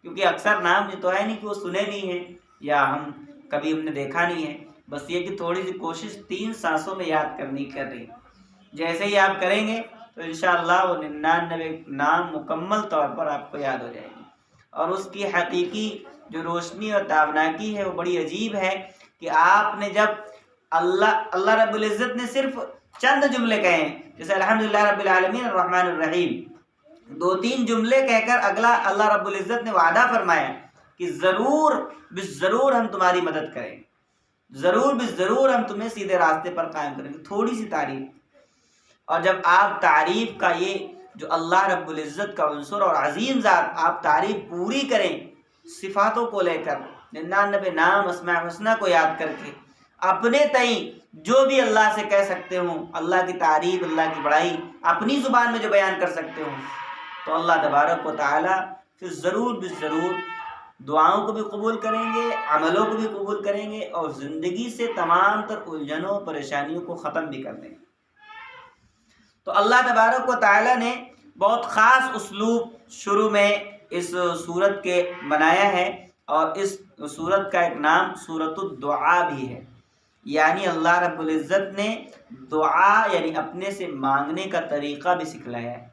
کیونکہ اکثر نام یہ تو ہے نہیں کہ وہ سنے نہیں ہیں یا ہم کبھی ہم نے دیکھا نہیں ہے، بس یہ کہ تھوڑی سی کوشش 3 سانسوں میں یاد کرنی کر رہی۔ جیسے ہی آپ کریں گے تو انشاءاللہ وہ 99 نام مکمل طور پر آپ کو یاد ہو جائیں گے، اور اس کی حقیقی جو روشنی اور تابناکی ہے وہ بڑی عجیب ہے کہ آپ نے جب اللہ رب العزت نے صرف چند جملے کہے ہیں، جیسے الحمدللہ رب العالمین الرحمن الرحیم، 2-3 جملے کہہ کر اگلا اللہ رب العزت نے وعدہ فرمایا کہ ضرور بالضرور ہم تمہاری مدد کریں گے، ضرور بالضرور ہم تمہیں سیدھے راستے پر قائم کریں گے۔ تھوڑی سی تعریف، اور جب آپ تعریف کا یہ جو اللہ رب العزت کا عنصر اور عظیم ذات، آپ تعریف پوری کریں صفاتوں کو لے کر، 99 نام اسماء حسنہ کو یاد کر کے، اپنے تئیں جو بھی اللہ سے کہہ سکتے ہوں، اللہ کی تعریف، اللہ کی بڑائی اپنی زبان میں جو بیان کر سکتے ہوں، تو اللہ تبارک و تعالیٰ پھر ضرور بالضرور دعاؤں کو بھی قبول کریں گے، عملوں کو بھی قبول کریں گے، اور زندگی سے تمام تر الجھنوں پریشانیوں کو ختم بھی کر دیں گے۔ تو اللہ تبارک و تعالیٰ نے بہت خاص اسلوب شروع میں اس سورت کے بنایا ہے، اور اس سورت کا ایک نام سورۃ الدعاء بھی ہے، یعنی اللہ رب العزت نے دعا یعنی اپنے سے مانگنے کا طریقہ بھی سکھلایا ہے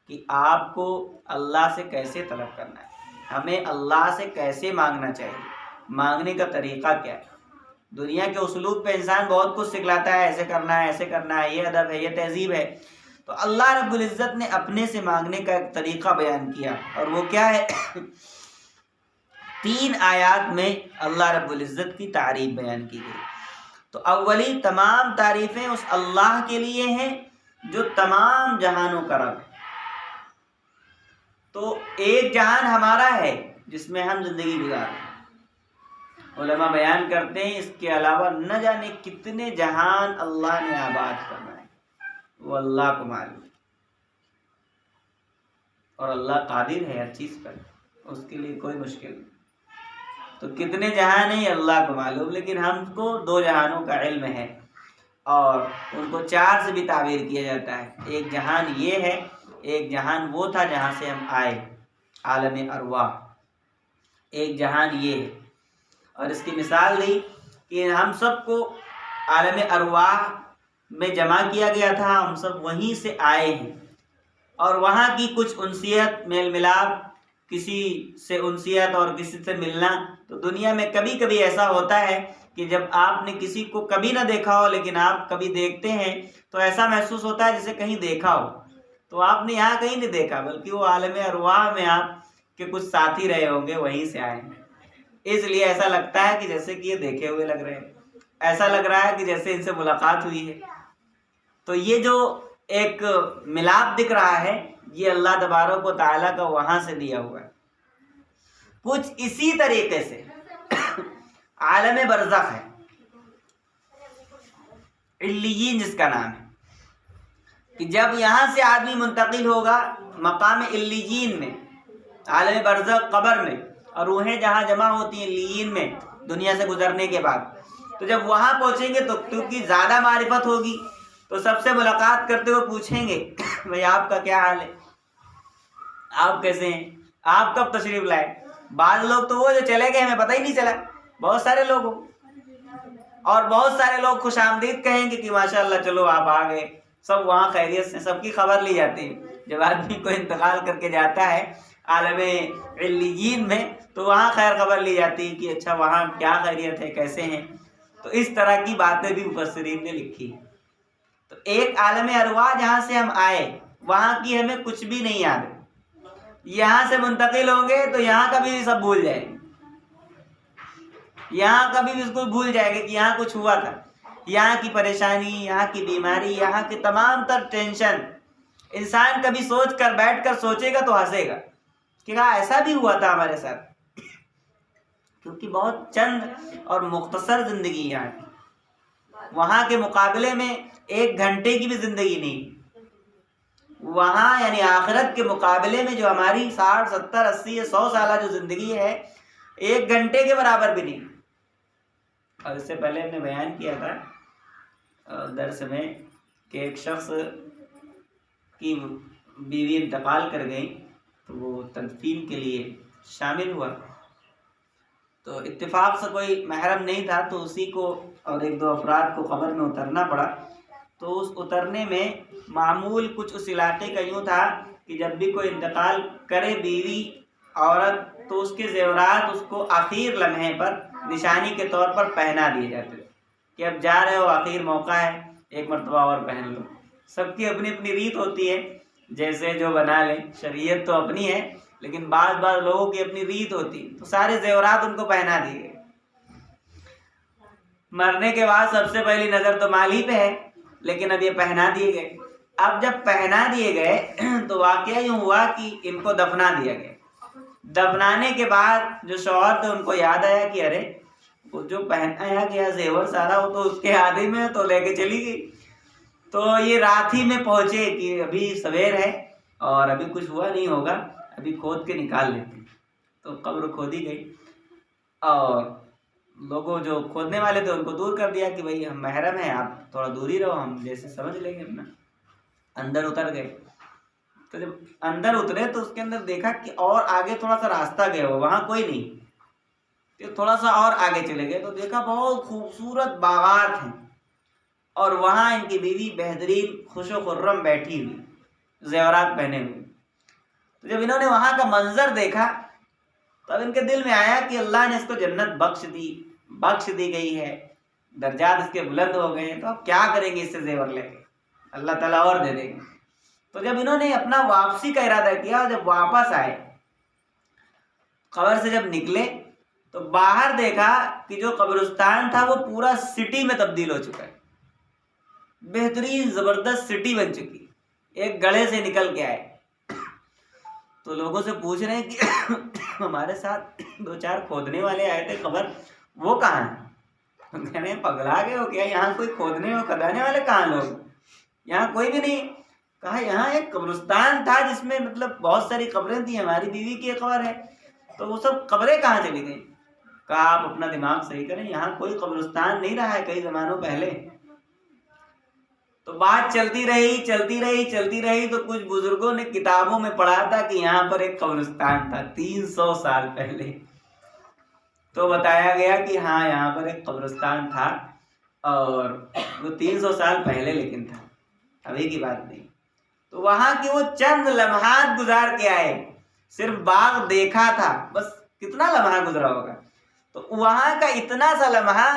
کہ آپ کو اللہ سے کیسے طلب کرنا ہے، ہمیں اللہ سے کیسے مانگنا چاہیے، مانگنے کا طریقہ کیا ہے۔ دنیا کے اسلوب پہ انسان بہت کچھ سکھلاتا ہے، ایسے کرنا ہے، ایسے کرنا ہے، یہ ادب ہے، یہ تہذیب ہے، تو اللہ رب العزت نے اپنے سے مانگنے کا ایک طریقہ بیان کیا، اور وہ کیا ہے؟ 3 آیات میں اللہ رب العزت کی تعریف بیان کی گئی۔ تو اولی تمام تعریفیں اس اللہ کے لیے ہیں جو تمام جہانوں کا رب ہے۔ تو ایک جہان ہمارا ہے جس میں ہم زندگی گزار رہے ہیں، علماء بیان کرتے ہیں اس کے علاوہ نہ جانے کتنے جہان اللہ نے آباد کرنا ہے، وہ اللہ کو معلوم ہے، اور اللہ قادر ہے ہر چیز پر، اس کے لیے کوئی مشکل نہیں۔ تو کتنے جہان ہیں یہ اللہ کو معلوم، لیکن ہم کو 2 جہانوں کا علم ہے، اور ان کو 4 سے بھی تعبیر کیا جاتا ہے۔ ایک جہان یہ ہے، ایک جہان وہ تھا جہاں سے ہم آئے، عالم ارواح، ایک جہان یہ ہے۔ اور اس کی مثال دی کہ ہم سب کو عالم ارواح میں جمع کیا گیا تھا، ہم سب وہیں سے آئے ہیں، اور وہاں کی کچھ انسیت، میل ملاپ، کسی سے انسیت اور کسی سے ملنا، تو دنیا میں کبھی کبھی ایسا ہوتا ہے کہ جب آپ نے کسی کو کبھی نہ دیکھا ہو لیکن آپ کبھی دیکھتے ہیں تو ایسا محسوس ہوتا ہے جیسے کہیں دیکھا ہو، تو آپ نے یہاں کہیں نہیں دیکھا بلکہ وہ عالم ارواح میں آپ کے کچھ ساتھی رہے ہوں گے، وہیں سے آئے ہیں، اس لیے ایسا لگتا ہے کہ جیسے کہ یہ دیکھے ہوئے لگ رہے ہیں، ایسا لگ رہا ہے کہ جیسے ان سے ملاقات ہوئی ہے۔ تو یہ جو ایک ملاپ دکھ رہا ہے یہ اللہ تبارک و تعالیٰ کا وہاں سے دیا ہوا ہے۔ کچھ اسی طریقے سے عالم برزخ ہے، علیین جس کا نام ہے، کہ جب یہاں سے آدمی منتقل ہوگا مقام علیین میں، عالم برزخ قبر میں، اور روحیں جہاں جمع ہوتی ہیں علیین میں دنیا سے گزرنے کے بعد، تو جب وہاں پہنچیں گے تو کیونکہ زیادہ معرفت ہوگی تو سب سے ملاقات کرتے ہوئے پوچھیں گے بھائی آپ کا کیا حال ہے، آپ کیسے ہیں، آپ کب تشریف لائے۔ بعض لوگ تو وہ جو چلے گئے ہمیں پتہ ہی نہیں چلا، بہت سارے لوگ ہوں، اور بہت سارے لوگ خوش آمدید کہیں گے کہ ماشاءاللہ چلو آپ آ گئے، سب وہاں خیریت سے، سب کی خبر لی جاتی ہے۔ جب آدمی کو انتقال کر کے جاتا ہے عالم علیین میں تو وہاں خیر خبر لی جاتی ہے کہ اچھا وہاں کیا خیریت ہے، کیسے ہیں، تو اس طرح کی باتیں بھی مفسرین نے لکھی۔ تو ایک عالم ارواح جہاں سے ہم آئے وہاں کی ہمیں کچھ بھی نہیں یاد ہے، یہاں سے منتقل ہوں گے تو یہاں کا بھی سب بھول جائیں گے، یہاں کا بھی بالکل بھول جائے گا کہ یہاں کچھ ہوا تھا، یہاں کی پریشانی، یہاں کی بیماری، یہاں کی تمام تر ٹینشن، انسان کبھی سوچ کر بیٹھ کر سوچے گا تو ہنسے گا کہ ایسا بھی ہوا تھا ہمارے ساتھ، کیونکہ بہت چند اور مختصر زندگی یہاں کی، وہاں کے مقابلے میں 1 گھنٹے کی بھی زندگی نہیں، وہاں یعنی آخرت کے مقابلے میں جو ہماری 60 70 80 100 سالہ جو زندگی ہے 1 گھنٹے کے برابر بھی نہیں۔ اور اس سے پہلے ہم نے بیان کیا تھا درس میں کہ ایک شخص کی بیوی انتقال کر گئی تو وہ تدفین کے لیے شامل ہوا، تو اتفاق سے کوئی محرم نہیں تھا تو اسی کو اور 1-2 افراد کو قبر میں اترنا پڑا۔ تو اس اترنے میں معمول کچھ اس علاقے کا یوں تھا کہ جب بھی کوئی انتقال کرے بیوی عورت تو اس کے زیورات اس کو آخر لمحے پر نشانی کے طور پر پہنا دیے جاتے کہ اب جا رہے ہو آخر موقع ہے 1 مرتبہ اور پہن لو۔ سب کی اپنی اپنی ریت ہوتی ہے، جیسے جو بنا لیں، شریعت تو اپنی ہے لیکن بعض لوگوں کی اپنی ریت ہوتی، تو سارے زیورات ان کو پہنا دیے گئے۔ مرنے کے بعد سب سے پہلی نظر تو مال ہی پہ ہے، لیکن اب یہ پہنا دیے گئے۔ اب جب پہنا دیے گئے تو واقعہ یوں ہوا کہ ان کو دفنا دیا گیا۔ دفنانے کے بعد جو شوہر تھے ان کو یاد آیا کہ ارے وہ جو پہنایا گیا زیور سارا وہ تو اس کے آدھی میں تو لے کے چلی گئی، تو یہ رات ہی میں پہنچے کہ ابھی سویر ہے اور ابھی کچھ ہوا نہیں ہوگا، ابھی کھود کے نکال لیتے، تو قبر کھودی گئی اور لوگوں جو کھودنے والے تھے ان کو دور کر دیا کہ بھائی ہم محرم ہیں، آپ تھوڑا دور ہی رہو، ہم جیسے سمجھ لیں گے اپنا۔ اندر اتر گئے، تو جب اندر اترے تو اس کے اندر دیکھا کہ اور آگے تھوڑا سا راستہ گیا ہوا، وہاں کوئی نہیں، پھر تھوڑا سا اور آگے چلے گئے تو دیکھا بہت خوبصورت باغات ہیں اور وہاں ان کی بیوی بہترین خوش و خرم بیٹھی ہوئی زیورات پہنے ہوئے۔ تو جب انہوں نے وہاں کا منظر دیکھا تب ان کے دل میں آیا کہ اللہ نے اس کو جنت بخش دی گئی ہے، درجات اس کے بلند ہو گئے ہیں، تو اب کیا کریں گے اس سے زیور لے کے، اللہ تعالیٰ اور دے دیں گے۔ تو جب انہوں نے اپنا واپسی کا ارادہ کیا اور جب واپس آئے قبر سے جب نکلے تو باہر دیکھا کہ جو قبرستان تھا وہ پورا سٹی میں تبدیل ہو چکا ہے، بہترین زبردست سٹی بن چکی، ایک گڑھے سے نکل کے آئے۔ تو لوگوں سے پوچھ رہے ہیں کہ ہمارے ساتھ 2-4 کھودنے والے آئے تھے قبر، وہ کہاں ہیں؟ کہہ رہے ہیں پگلا گئے ہو کیا، یہاں کوئی کھودنے اور کھدانے والے کہاں لوگ، یہاں کوئی بھی نہیں۔ کہا یہاں ایک قبرستان تھا جس میں مطلب بہت ساری قبریں تھیں، ہماری بیوی کی ایک قبر ہے، تو وہ سب قبریں کہاں چلی گئیں؟ کہا آپ اپنا دماغ صحیح کریں، یہاں کوئی قبرستان نہیں رہا ہے کئی زمانوں پہلے۔ تو بات چلتی رہی تو کچھ بزرگوں نے کتابوں میں پڑھا تھا کہ یہاں پر ایک قبرستان تھا 300 سال پہلے۔ تو بتایا گیا کہ ہاں یہاں پر ایک قبرستان تھا، اور وہ 300 سال پہلے لیکن تھا، ابھی کی بات نہیں۔ تو وہاں کے وہ چند لمحات گزار کے آئے، صرف باغ دیکھا تھا، بس کتنا لمحہ گزرا ہوگا، تو وہاں کا اتنا سا لمحہ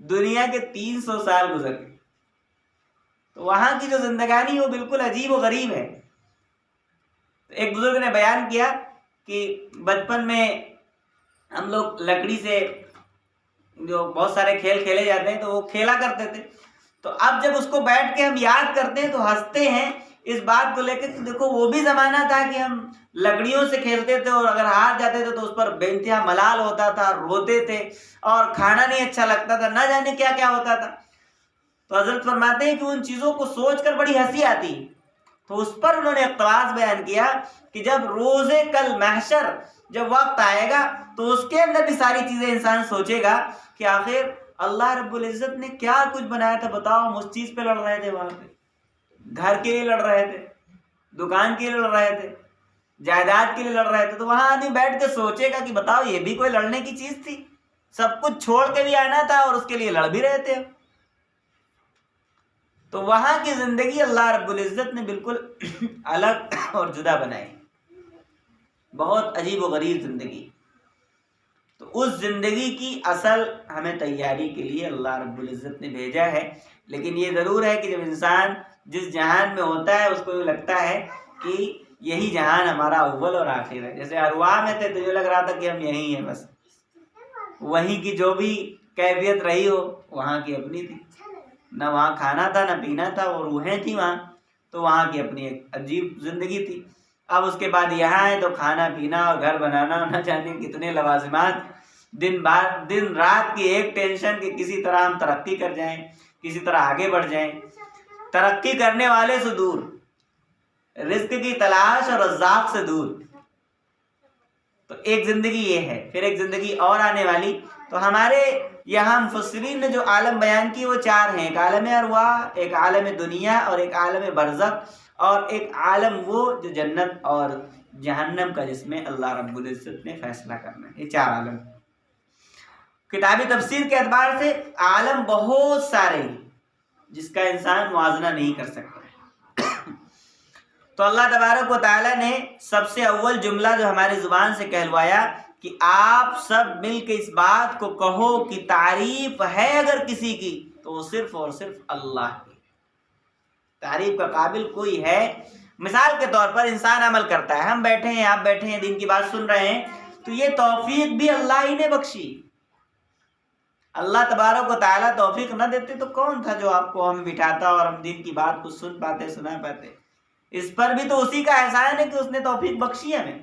دنیا کے 300 سال گزر گئے۔ تو وہاں کی جو زندگانی وہ بالکل عجیب و غریب ہے۔ ایک بزرگ نے بیان کیا کہ بچپن میں ہم لوگ لکڑی سے جو بہت سارے کھیل کھیلے جاتے ہیں تو وہ کھیلا کرتے تھے، تو اب جب اس کو بیٹھ کے ہم یاد کرتے ہیں تو ہنستے ہیں اس بات کو لے کے کہ دیکھو وہ بھی زمانہ تھا کہ ہم لکڑیوں سے کھیلتے تھے، اور اگر ہار جاتے تھے تو اس پر بے انتہا ملال ہوتا تھا، روتے تھے، اور کھانا نہیں اچھا لگتا تھا، نہ جانے کیا کیا ہوتا تھا۔ تو حضرت فرماتے ہیں کہ ان چیزوں کو سوچ کر بڑی ہنسی آتی، تو اس پر انہوں نے اقتباس بیان کیا کہ جب روز کل محشر جب وقت آئے گا تو اس کے اندر بھی ساری چیزیں انسان سوچے گا کہ آخر اللہ رب العزت نے کیا کچھ بنایا تھا، بتاؤ ہم اس چیز پہ لڑ رہے تھے، وہاں پہ گھر کے لیے لڑ رہے تھے، دکان کے لیے لڑ رہے تھے، جائیداد کے لیے لڑ رہے تھے، تو وہاں آدمی بیٹھ کے سوچے گا کہ بتاؤ یہ بھی کوئی لڑنے کی چیز تھی، سب کچھ چھوڑ کے بھی آنا تھا اور اس کے لیے لڑ بھی رہے تھے۔ تو وہاں کی زندگی اللہ رب العزت نے بالکل الگ اور جدا بنائی، بہت عجیب و غریب زندگی۔ تو اس زندگی کی اصل ہمیں تیاری کے لیے اللہ رب العزت نے بھیجا ہے، لیکن یہ ضرور ہے کہ جب انسان جس جہان میں ہوتا ہے اس کو یہ لگتا ہے کہ یہی جہان ہمارا اول اور آخر ہے۔ جیسے ارواح میں تھے تو یہ لگ رہا تھا کہ ہم یہی ہیں، بس وہیں کی جو بھی کیفیت رہی ہو وہاں کی اپنی تھی، نہ وہاں کھانا تھا نہ پینا تھا، اور روحیں تھیں وہاں، تو وہاں کی اپنی ایک عجیب زندگی تھی۔ اب اس کے بعد یہاں ہے تو کھانا پینا اور گھر بنانا، نہ جانے کتنے لوازمات، دن رات کی ایک ٹینشن کہ کسی طرح ہم ترقی کر جائیں، کسی طرح آگے بڑھ جائیں، ترقی کرنے والے سے دور، رزق کی تلاش اور رزاق سے دور۔ تو ایک زندگی یہ ہے، پھر ایک زندگی اور آنے والی۔ تو ہمارے یہاں مفسرین نے جو عالم بیان کی وہ 4 ہیں، ایک عالم ارواح، ایک عالم دنیا، اور ایک عالم برزخ، اور ایک عالم وہ جو جنت اور جہنم کا، جس میں اللہ رب العزت نے فیصلہ کرنا ہے۔ یہ 4 عالم کتابی تفسیر کے اعتبار سے عالم بہت سارے ہیں جس کا انسان موازنہ نہیں کر سکتا۔ تو اللہ تبارک و تعالیٰ نے سب سے اول جملہ جو ہماری زبان سے کہلوایا کہ آپ سب مل کے اس بات کو کہو کہ تعریف ہے اگر کسی کی تو وہ صرف اور صرف اللہ کی، تعریف کا قابل کوئی ہے۔ مثال کے طور پر انسان عمل کرتا ہے، ہم بیٹھے ہیں، آپ بیٹھے ہیں، دین کی بات سن رہے ہیں، تو یہ توفیق بھی اللہ ہی نے بخشی۔ اللہ تبارک و تعالیٰ توفیق نہ دیتے تو کون تھا جو آپ کو ہمیں بٹھاتا اور ہم دین کی بات کو سن پاتے، سنا پاتے؟ اس پر بھی تو اسی کا احسان ہے کہ اس نے توفیق بخشی ہمیں۔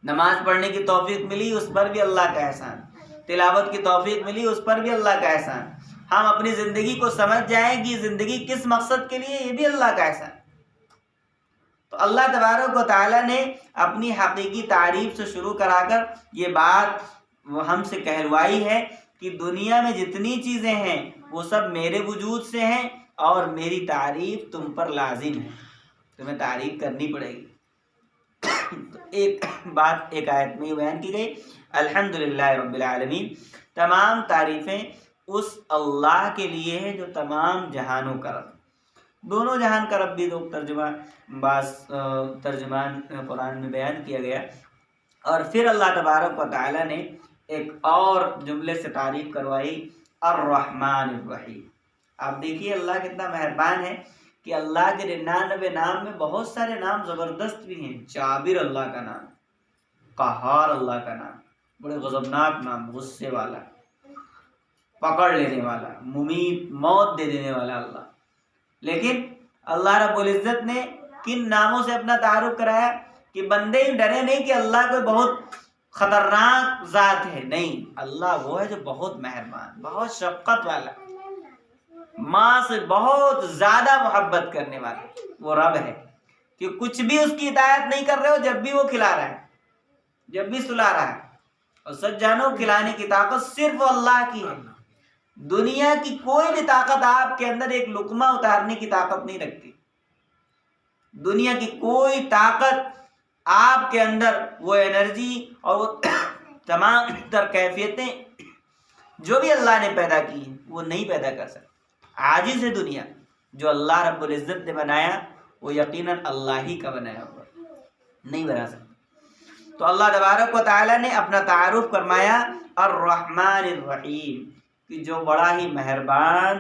نماز پڑھنے کی توفیق ملی، اس پر بھی اللہ کا احسان، تلاوت کی توفیق ملی، اس پر بھی اللہ کا احسان، ہم اپنی زندگی کو سمجھ جائیں کہ زندگی کس مقصد کے لیے، یہ بھی اللہ کا احسان۔ تو اللہ تبارک و تعالیٰ نے اپنی حقیقی تعریف سے شروع کرا کر یہ بات وہ ہم سے کہلوائی ہے کہ دنیا میں جتنی چیزیں ہیں وہ سب میرے وجود سے ہیں، اور میری تعریف تم پر لازم ہے، تمہیں تعریف کرنی پڑے گی۔ تو ایک بات ایک آیت میں بیان کی گئی، الحمدللہ رب العالمین، تمام تعریفیں اس اللہ کے لیے ہے جو تمام جہانوں کا رب۔ دونوں جہان کا رب بھی لوگ ترجمان قرآن میں بیان کیا گیا۔ اور پھر اللہ تبارک و تعالیٰ نے ایک اور جملے سے تعریف کروائی، الرحمن الرحیم۔ آپ دیکھیے اللہ کتنا مہربان ہے کہ اللہ کے 99 نام میں بہت سارے نام زبردست بھی ہیں۔ جابر اللہ کا نام، قہار اللہ کا نام، بڑے غضبناک نام، غصے والا، پکڑ لینے والا، ممیت، موت دے دینے والا اللہ۔ لیکن اللہ رب العزت نے کن ناموں سے اپنا تعارف کرایا کہ بندے ڈرے نہیں کہ اللہ کوئی بہت خطرناک ذات ہے، نہیں، اللہ وہ ہے جو بہت مہربان، بہت شفقت والا، ماں سے بہت زیادہ محبت کرنے والا وہ رب ہے کہ کچھ بھی اس کی اطاعت نہیں کر رہے ہو، جب بھی وہ کھلا رہا ہے، جب بھی سلا رہا ہے، اور سچ جانو کھلانے کی طاقت صرف اللہ کی ہے. دنیا کی کوئی بھی طاقت آپ کے اندر ایک لقمہ اتارنے کی طاقت نہیں رکھتی. دنیا کی کوئی طاقت آپ کے اندر وہ انرجی اور وہ تمام تر کیفیتیں جو بھی اللہ نے پیدا کی ہیں وہ نہیں پیدا کر سکتی. عاجز ہے دنیا. جو اللہ رب العزت نے بنایا وہ یقیناً اللہ ہی کا بنایا ہوا نہیں بنا سکتا. تو اللہ تبارک و تعالیٰ نے اپنا تعارف فرمایا الرحمن الرحیم کہ جو بڑا ہی مہربان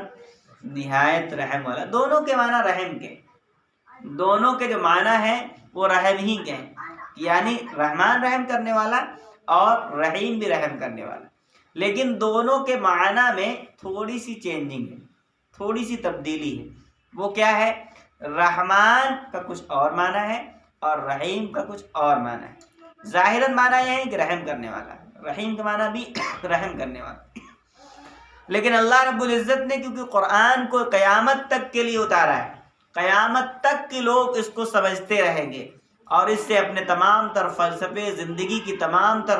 نہایت رحم والا. دونوں کے معنی رحم کے، دونوں کے جو معنی ہیں وہ رحم ہی کے ہیں، یعنی رحمان رحم کرنے والا اور رحیم بھی رحم کرنے والا. لیکن دونوں کے معنی میں تھوڑی سی چینجنگ ہے، تھوڑی سی تبدیلی ہے. وہ کیا ہے؟ رحمان کا کچھ اور معنی ہے اور رحیم کا کچھ اور معنی ہے. ظاہراً معنی یہ ہے کہ رحم کرنے والا، رحیم کا معنی بھی رحم کرنے والا. لیکن اللہ رب العزت نے کیونکہ قرآن کو قیامت تک کے لیے اتارا ہے، قیامت تک کے لوگ اس کو سمجھتے رہیں گے اور اس سے اپنے تمام تر فلسفے، زندگی کی تمام تر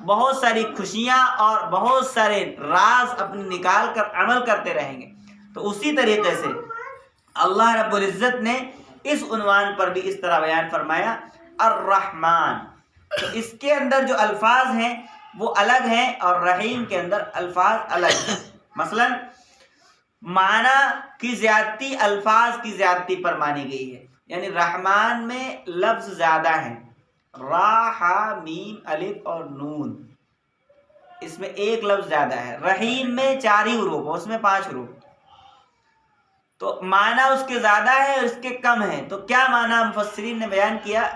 بہت ساری خوشیاں اور بہت سارے راز اپنے نکال کر عمل کرتے رہیں گے. تو اسی طریقے سے اللہ رب العزت نے اس عنوان پر بھی اس طرح بیان فرمایا الرحمن. تو اس کے اندر جو الفاظ ہیں وہ الگ ہیں اور رحیم کے اندر الفاظ الگ ہیں. مثلا معنی کی زیادتی الفاظ کی زیادتی پر مانی گئی ہے. یعنی رحمان میں لفظ زیادہ ہیں، را، ہا، میم، الف اور نون، اس میں ایک لفظ زیادہ ہے. رحیم میں 4 ہی حروف، اس میں 5 حروف. تو معنی اس کے زیادہ ہے اور اس کے کم ہیں. تو کیا معنی مفسرین نے بیان کیا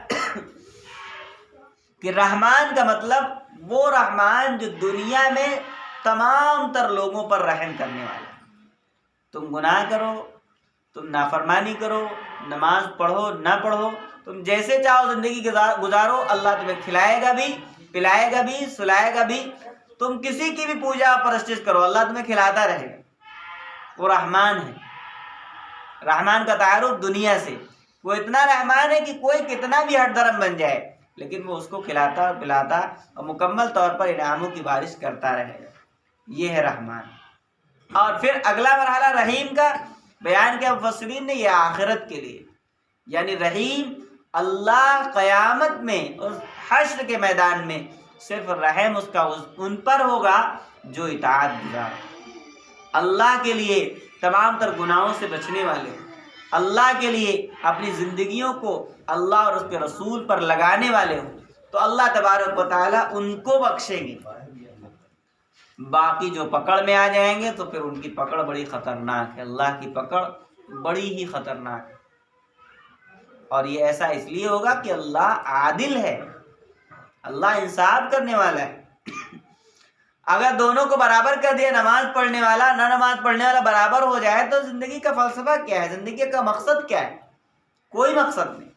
کہ رحمان کا مطلب وہ رحمان جو دنیا میں تمام تر لوگوں پر رحم کرنے والا ہے. تم گناہ کرو، تم نافرمانی کرو، نماز پڑھو نہ پڑھو، تم جیسے چاہو زندگی گزارو، اللہ تمہیں کھلائے گا بھی، پلائے گا بھی، سلائے گا بھی. تم کسی کی بھی پوجا پرستش کرو، اللہ تمہیں کھلاتا رہے گا. وہ رحمان ہے. رحمان کا تعارف دنیا سے، وہ اتنا رحمان ہے کہ کوئی کتنا بھی ہٹ درم بن جائے لیکن وہ اس کو کھلاتا اور پلاتا اور مکمل طور پر انعاموں کی بارش کرتا رہے گا. یہ ہے رحمان. اور پھر اگلا مرحلہ رحیم کا بیان کیا مفسرین نے، یہ آخرت کے لیے. یعنی رحیم اللہ قیامت میں اور حشر کے میدان میں صرف رحم اس کا ان پر ہوگا جو اطاعت گزار، اللہ کے لیے تمام تر گناہوں سے بچنے والے، اللہ کے لیے اپنی زندگیوں کو اللہ اور اس کے رسول پر لگانے والے ہوں. تو اللہ تبارک و تعالیٰ ان کو بخشیں گے. باقی جو پکڑ میں آ جائیں گے تو پھر ان کی پکڑ بڑی خطرناک ہے. اللہ کی پکڑ بڑی ہی خطرناک ہے. اور یہ ایسا اس لیے ہوگا کہ اللہ عادل ہے، اللہ انصاف کرنے والا ہے. اگر دونوں کو برابر کر دیا، نماز پڑھنے والا نہ نماز پڑھنے والا برابر ہو جائے، تو زندگی کا فلسفہ کیا ہے؟ زندگی کا مقصد کیا ہے؟ کوئی مقصد نہیں.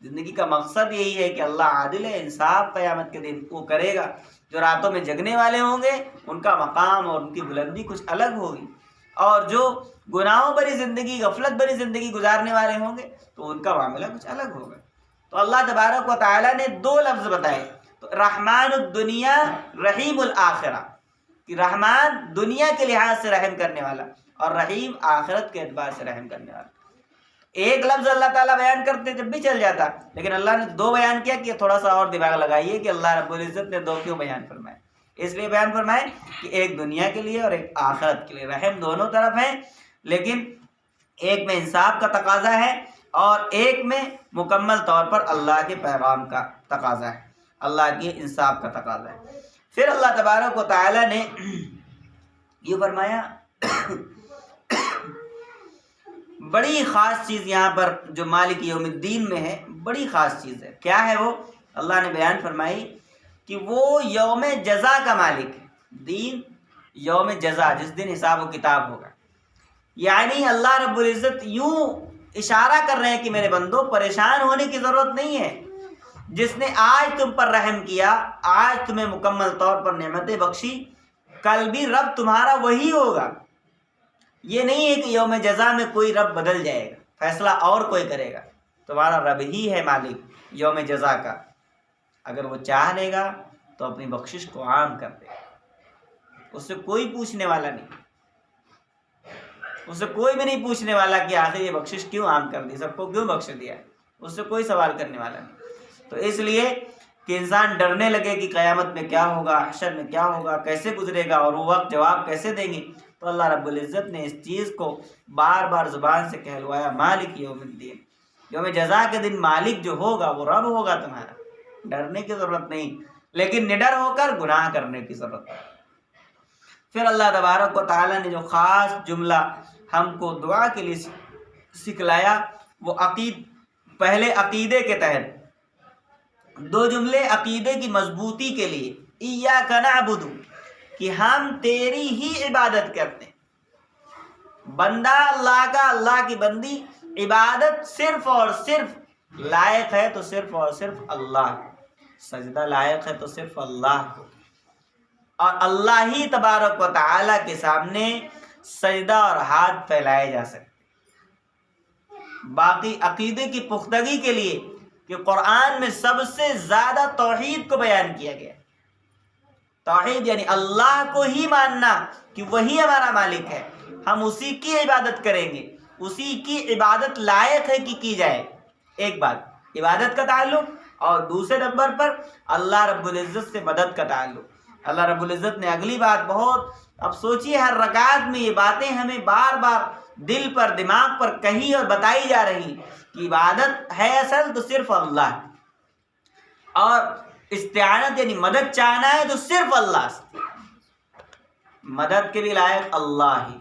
زندگی کا مقصد یہی ہے کہ اللہ عادل ہے، انصاف قیامت کے دن وہ کرے گا. جو راتوں میں جگنے والے ہوں گے ان کا مقام اور ان کی بلندی کچھ الگ ہوگی، اور جو گناہوں بھری زندگی، غفلت بھری زندگی گزارنے والے ہوں گے تو ان کا معاملہ کچھ الگ ہوگا. تو اللہ تبارک و تعالیٰ نے 2 لفظ بتائے، تو رحمان الدنیا، رحیم الآخرہ، کہ رحمان دنیا کے لحاظ سے رحم کرنے والا اور رحیم آخرت کے اعتبار سے رحم کرنے والا. ایک لفظ اللہ تعالیٰ بیان کرتے جب بھی چل جاتا، لیکن اللہ نے 2 بیان کیا کہ تھوڑا سا اور دماغ لگائیے کہ اللہ رب العزت نے 2 کیوں بیان فرمائے. اس لیے بیان فرمائے کہ ایک دنیا کے لیے اور ایک آخرت کے لیے. رحم دونوں طرف ہیں، لیکن ایک میں انصاف کا تقاضا ہے اور ایک میں مکمل طور پر اللہ کے پیغام کا تقاضا ہے، اللہ کے انصاف کا تقاضا ہے. پھر اللہ تبارک و تعالیٰ نے یہ فرمایا بڑی خاص چیز یہاں پر جو مالک یوم الدین میں ہے، بڑی خاص چیز ہے. کیا ہے وہ؟ اللہ نے بیان فرمائی کہ وہ یوم جزا کا مالک ہے. دین یوم جزا، جس دن حساب و کتاب ہوگا. یعنی اللہ رب العزت یوں اشارہ کر رہے ہیں کہ میرے بندو پریشان ہونے کی ضرورت نہیں ہے. جس نے آج تم پر رحم کیا، آج تمہیں مکمل طور پر نعمتیں بخشی، کل بھی رب تمہارا وہی ہوگا. یہ نہیں ہے کہ یوم جزا میں کوئی رب بدل جائے گا، فیصلہ اور کوئی کرے گا. تمہارا رب ہی ہے مالک یوم جزا کا. اگر وہ چاہ لے گا تو اپنی بخشش کو عام کر دے. اس سے کوئی پوچھنے والا نہیں, اس سے کوئی بھی نہیں پوچھنے والا کہ آخر یہ بخشش کیوں عام کر دی, سب کو کیوں بخش دیا, اس سے کوئی سوال کرنے والا نہیں. تو اس لیے کہ انسان ڈرنے لگے کہ قیامت میں کیا ہوگا, حشر میں کیا ہوگا, کیسے گزرے گا, اور وہ وقت جواب کیسے دیں گے. تو اللہ رب العزت نے اس چیز کو بار بار زبان سے کہلوایا, مالک یوم الدین, یوم جزا کے دن مالک جو ہوگا وہ رب ہوگا تمہارا. ڈرنے کی ضرورت نہیں, لیکن نڈر ہو کر گناہ کرنے کی ضرورت ہے. پھر اللہ تبارک و تعالیٰ نے جو خاص جملہ ہم کو دعا کے لیے سکھلایا وہ پہلے عقیدے کے تحت 2 جملے عقیدے کی مضبوطی کے لیے, ایاک نعبد, کہ ہم تیری ہی عبادت کرتے ہیں. بندہ اللہ کا, اللہ کی بندی, عبادت صرف اور صرف لائق ہے تو صرف اور صرف اللہ کو, سجدہ لائق ہے تو صرف اللہ کو, اور اللہ ہی تبارک و تعالیٰ کے سامنے سجدہ اور ہاتھ پھیلائے جا سکتے. باقی عقیدے کی پختگی کے لیے کہ قرآن میں سب سے زیادہ توحید کو بیان کیا گیا. توحید یعنی اللہ کو ہی ماننا کہ وہی ہمارا مالک ہے, ہم اسی کی عبادت کریں گے, اسی کی عبادت لائق ہے کہ کی جائے. ایک بات عبادت کا تعلق, اور دوسرے نمبر پر اللہ رب العزت سے مدد کا تعلق. اللہ رب العزت نے اگلی بات بہت, اب سوچیے ہر رکعت میں یہ باتیں ہمیں بار بار دل پر, دماغ پر کہی اور بتائی جا رہی کہ عبادت ہے اصل تو صرف اللہ, اور استعانت یعنی مدد چاہنا ہے تو صرف اللہ سے. مدد کے بھی لائق اللہ ہی,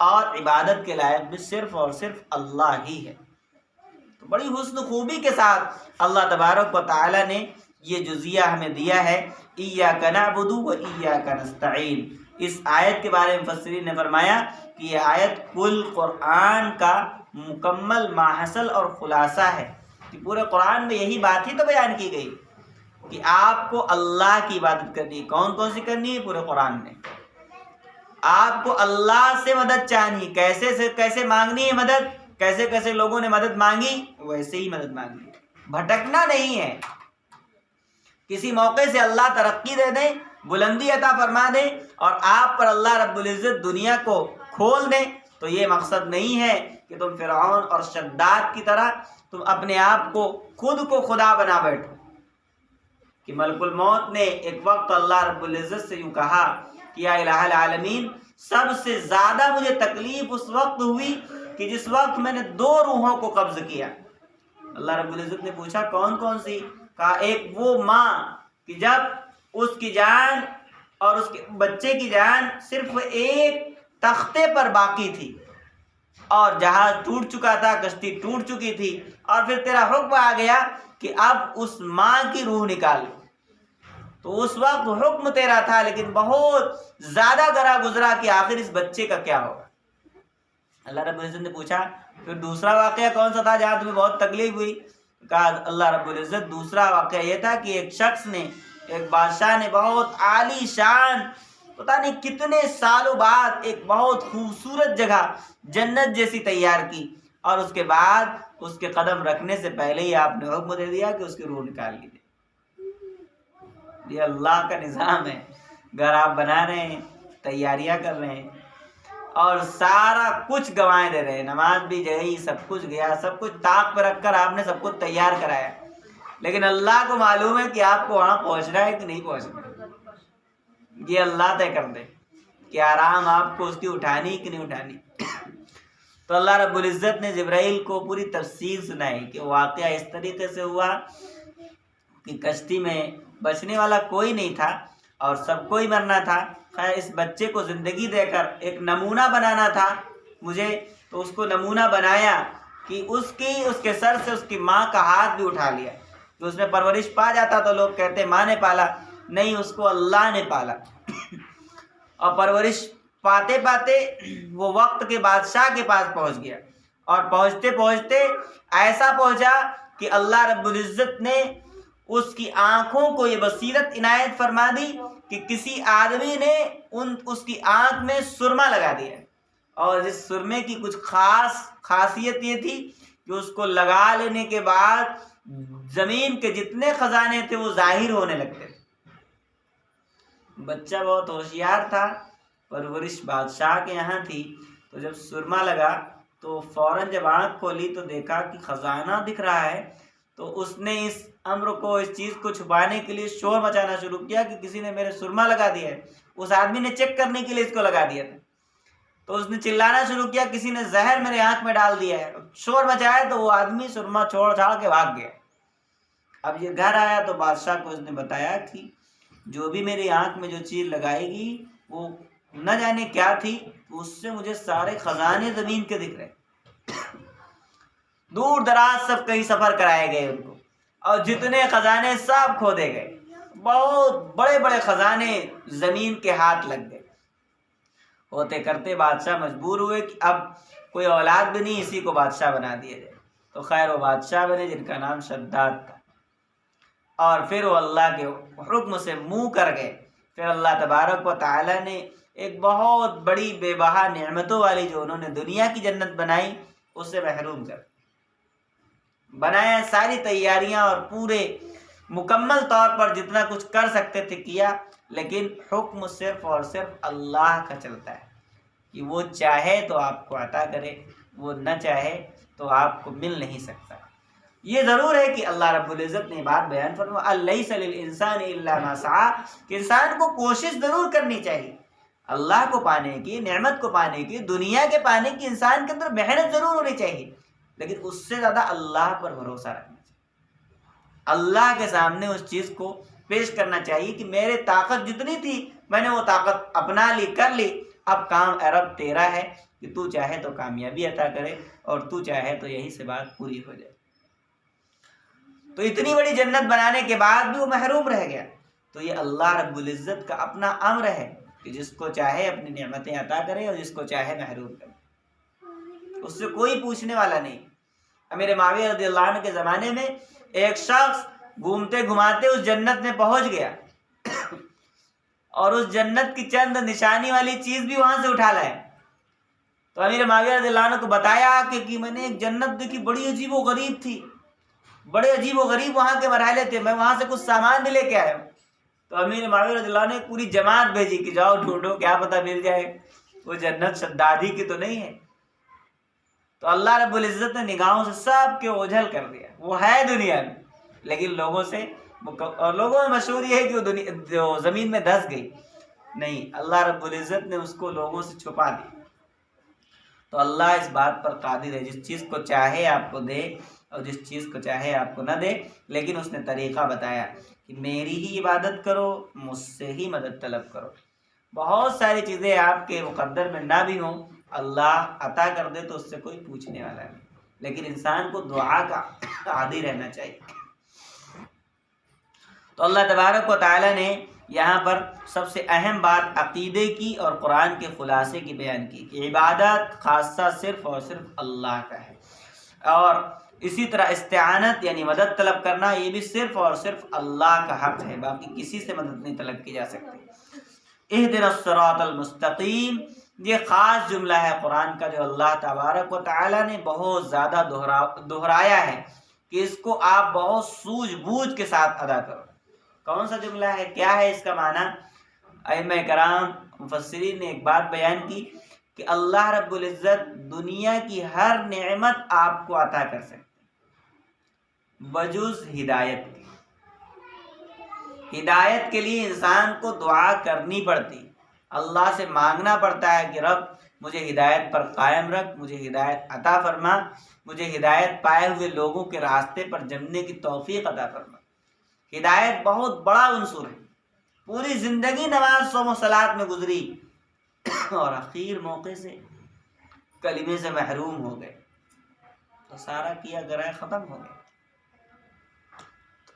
اور عبادت کے لائق بھی صرف اور صرف اللہ ہی ہے. تو بڑی حسن خوبی کے ساتھ اللہ تبارک و تعالیٰ نے یہ جزیہ ہمیں دیا ہے, ایاک نعبد و ایاک نستعین. اس آیت کے بارے میں مفسرین نے فرمایا کہ یہ آیت کل قرآن کا مکمل ماحصل اور خلاصہ ہے, کہ پورے قرآن میں یہی بات ہی تو بیان کی گئی کہ آپ کو اللہ کی عبادت کرنی ہے. کون کون سی کرنی ہے؟ پورے قرآن میں. آپ کو اللہ سے مدد چاہنی, کیسے مانگنی ہے مدد, کیسے کیسے لوگوں نے مدد مانگی ویسے ہی مدد مانگنی, بھٹکنا نہیں ہے. کسی موقع سے اللہ ترقی دے دیں, بلندی عطا فرما دیں, اور آپ پر اللہ رب العزت دنیا کو کھول دیں, تو یہ مقصد نہیں ہے کہ تم فرعون اور شداد کی طرح تم اپنے آپ کو خود کو خدا بنا بیٹھو. کہ ملک الموت نے ایک وقت اللہ رب العزت سے یوں کہا کہ یا الہ العالمین, سب سے زیادہ مجھے تکلیف اس وقت ہوئی کہ جس وقت میں نے 2 روحوں کو قبض کیا. اللہ رب العزت نے پوچھا کون کون سی؟ کہا ایک وہ ماں کہ جب اس کی جان اور اس کے بچے کی جان صرف ایک تختے پر باقی تھی, اور جہاز ٹوٹ چکا تھا, کشتی ٹوٹ چکی تھی, اور پھر تیرا حکم آ گیا کہ اب اس ماں کی روح نکال. تو اس وقت حکم تیرا تھا, لیکن بہت زیادہ گرا گزرا کہ آخر اس بچے کا کیا ہوگا. اللہ رب العزت نے پوچھا پھر دوسرا واقعہ کون سا تھا جہاں تمہیں بہت تکلیف ہوئی؟ کہا اللہ رب العزت دوسرا واقعہ یہ تھا کہ ایک شخص نے, ایک بادشاہ نے بہت عالی شان, پتہ نہیں کتنے سالوں بعد ایک بہت خوبصورت جگہ جنت جیسی تیار کی, اور اس کے بعد اس کے قدم رکھنے سے پہلے ہی آپ نے حکم دے دیا کہ اس کی روح نکال لیجیے. یہ اللہ کا نظام ہے. گھر آپ بنا رہے ہیں, تیاریاں کر رہے ہیں, اور سارا کچھ گنوائے دے رہے ہیں, نماز بھی گئی, سب کچھ گیا, سب کچھ طاق پہ رکھ کر آپ نے سب کچھ تیار کرایا, لیکن اللہ کو معلوم ہے کہ آپ کو وہاں پہنچنا ہے کہ نہیں پہنچنا. یہ اللہ طے کر دے کہ آرام آپ کو اس کی اٹھانی کہ نہیں اٹھانی. تو اللہ رب العزت نے جبرائیل کو پوری تفصیل سنائی کہ واقعہ اس طریقے سے ہوا کہ کشتی میں بچنے والا کوئی نہیں تھا اور سب کو ہی مرنا تھا. خیر اس بچے کو زندگی دے کر ایک نمونہ بنانا تھا مجھے, تو اس کو نمونہ بنایا کہ اس کے سر سے اس کی ماں کا ہاتھ بھی اٹھا لیا. کہ اس میں پرورش پا جاتا تو لوگ کہتے ماں نے پالا, نہیں, اس کو اللہ نے پالا. اور پرورش پاتے پاتے وہ وقت کے بادشاہ کے پاس پہنچ گیا, اور پہنچتے پہنچتے ایسا پہنچا کہ اللہ رب العزت نے اس کی آنکھوں کو یہ بصیرت عنایت فرما دی کہ کسی آدمی نے اس کی آنکھ میں سرما لگا دیا, اور اس سرمے کی کچھ خاصیت یہ تھی کہ اس کو لگا لینے کے بعد زمین کے جتنے خزانے تھے وہ ظاہر ہونے لگتے تھے. بچہ بہت ہوشیار تھا، پرورش بادشاہ کے یہاں تھی، تو جب سرما لگا تو فوراً جب آنکھ کھولی تو دیکھا کہ خزانہ دکھ رہا ہے، تو اس نے اس امر کو، اس چیز کو چھپانے کے لیے شور مچانا شروع کیا کہ کسی نے میرے سرما لگا دیا ہے۔ اس آدمی نے چیک کرنے کے لیے اس کو لگا دیا تھا، تو اس نے چلانا شروع کیا کسی نے زہر میرے آنکھ میں ڈال دیا ہے، شور مچایا تو وہ آدمی سرما چھوڑ چھاڑ کے بھاگ گیا۔ اب یہ گھر آیا تو بادشاہ کو اس نے بتایا کہ جو بھی میری آنکھ میں جو چیز لگائے گی وہ نہ جانے کیا تھی، اس سے مجھے سارے خزانے زمین کے دکھ رہے، دور دراز سب کہیں سفر کرائے گئے ان کو، اور جتنے خزانے سب کھودے گئے، بہت بڑے بڑے خزانے زمین کے ہاتھ لگ گئے۔ ہوتے کرتے بادشاہ مجبور ہوئے کہ اب کوئی اولاد بھی نہیں، اسی کو بادشاہ بنا دیا جائے، تو خیر وہ بادشاہ بنے جن کا نام شداد تھا، اور پھر وہ اللہ کے حکم سے منہ کر گئے۔ پھر اللہ تبارک و تعالی نے ایک بہت بڑی بے بہا نعمتوں والی جو انہوں نے دنیا کی جنت بنائی، اس سے محروم کر بنایا۔ ساری تیاریاں اور پورے مکمل طور پر جتنا کچھ کر سکتے تھے کیا، لیکن حکم صرف اور صرف اللہ کا چلتا ہے کہ وہ چاہے تو آپ کو عطا کرے، وہ نہ چاہے تو آپ کو مل نہیں سکتا۔ یہ ضرور ہے کہ اللہ رب العزت نے بات بیان فرمایا الیس للانسان الا ما سعی، کہ انسان کو کوشش ضرور کرنی چاہیے اللہ کو پانے کی، نعمت کو پانے کی، دنیا کے پانے کی۔ انسان کے اندر محنت ضرور ہونی چاہیے، لیکن اس سے زیادہ اللہ پر بھروسہ رکھنا چاہیے، اللہ کے سامنے اس چیز کو پیش کرنا چاہیے کہ میرے طاقت جتنی تھی میں نے وہ طاقت اپنا لی، کر لی، اب کام رب تیرا ہے کہ تو چاہے تو کامیابی عطا کرے اور تو چاہے تو یہی سے بات پوری ہو جائے۔ تو اتنی بڑی جنت بنانے کے بعد بھی وہ محروم رہ گیا، تو یہ اللہ رب العزت کا اپنا امر ہے کہ جس کو چاہے اپنی نعمتیں عطا کرے اور جس کو چاہے محروم کرے، اس سے کوئی پوچھنے والا نہیں۔ امیر معاویہ رضی اللہ عنہ کے زمانے میں ایک شخص گھومتے گھماتے اس جنت میں پہنچ گیا اور اس جنت کی چند نشانی والی چیز بھی وہاں سے اٹھا لائے، تو امیر معاویہ رضی اللہ عنہ کو بتایا کہ میں نے ایک جنت دیکھی، بڑی عجیب و غریب تھی، بڑے عجیب و غریب وہاں کے مرحلے تھے، میں وہاں سے کچھ سامان بھی لے کے آیا ہوں۔ تو امیر معاویہ رضی اللہ عنہ نے پوری جماعت بھیجی کہ جاؤ ڈھونڈو، کیا پتہ مل جائے، وہ جنت شدادی کی تو نہیں ہے۔ تو اللہ رب العزت نے نگاہوں سے سب کے اوجھل کر دیا، وہ ہے دنیا میں لیکن لوگوں سے، اور لوگوں میں مشہور یہ ہے کہ وہ جو زمین میں دھس گئی، نہیں، اللہ رب العزت نے اس کو لوگوں سے چھپا دی۔ تو اللہ اس بات پر قادر ہے، جس چیز کو چاہے آپ کو دے اور جس چیز کو چاہے آپ کو نہ دے، لیکن اس نے طریقہ بتایا کہ میری ہی عبادت کرو، مجھ سے ہی مدد طلب کرو۔ بہت ساری چیزیں آپ کے مقدر میں نہ بھی ہوں، اللہ عطا کر دے تو اس سے کوئی پوچھنے والا نہیں، لیکن انسان کو دعا کا عادی رہنا چاہیے۔ تو اللہ تبارک و تعالی نے یہاں پر سب سے اہم بات عقیدے کی اور قرآن کے خلاصے کی بیان کی کہ عبادت خاصہ صرف اور صرف اللہ کا ہے، اور اسی طرح استعانت یعنی مدد طلب کرنا یہ بھی صرف اور صرف اللہ کا حق ہے، باقی کسی سے مدد نہیں طلب کی جا سکتی۔ اہدنا الصراط المستقیم، یہ خاص جملہ ہے قرآن کا جو اللہ تبارک و تعالی نے بہت زیادہ دہرایا ہے کہ اس کو آپ بہت سوجھ بوجھ کے ساتھ ادا کرو۔ کون سا جملہ ہے، کیا ہے اس کا معنی؟ ائمہ کرام مفسرین نے ایک بات بیان کی کہ اللہ رب العزت دنیا کی ہر نعمت آپ کو عطا کر سکتے بجز ہدایت کی۔ ہدایت کے لیے انسان کو دعا کرنی پڑتی، اللہ سے مانگنا پڑتا ہے کہ رب مجھے ہدایت پر قائم رکھ، مجھے ہدایت عطا فرما، مجھے ہدایت پائے ہوئے لوگوں کے راستے پر جمنے کی توفیق عطا فرما۔ ہدایت بہت بڑا عنصر ہے، پوری زندگی نماز صوم و صلات میں گزری اور اخیر موقع سے کلمے سے محروم ہو گئے تو سارا کیا گرہ ختم ہو گیا۔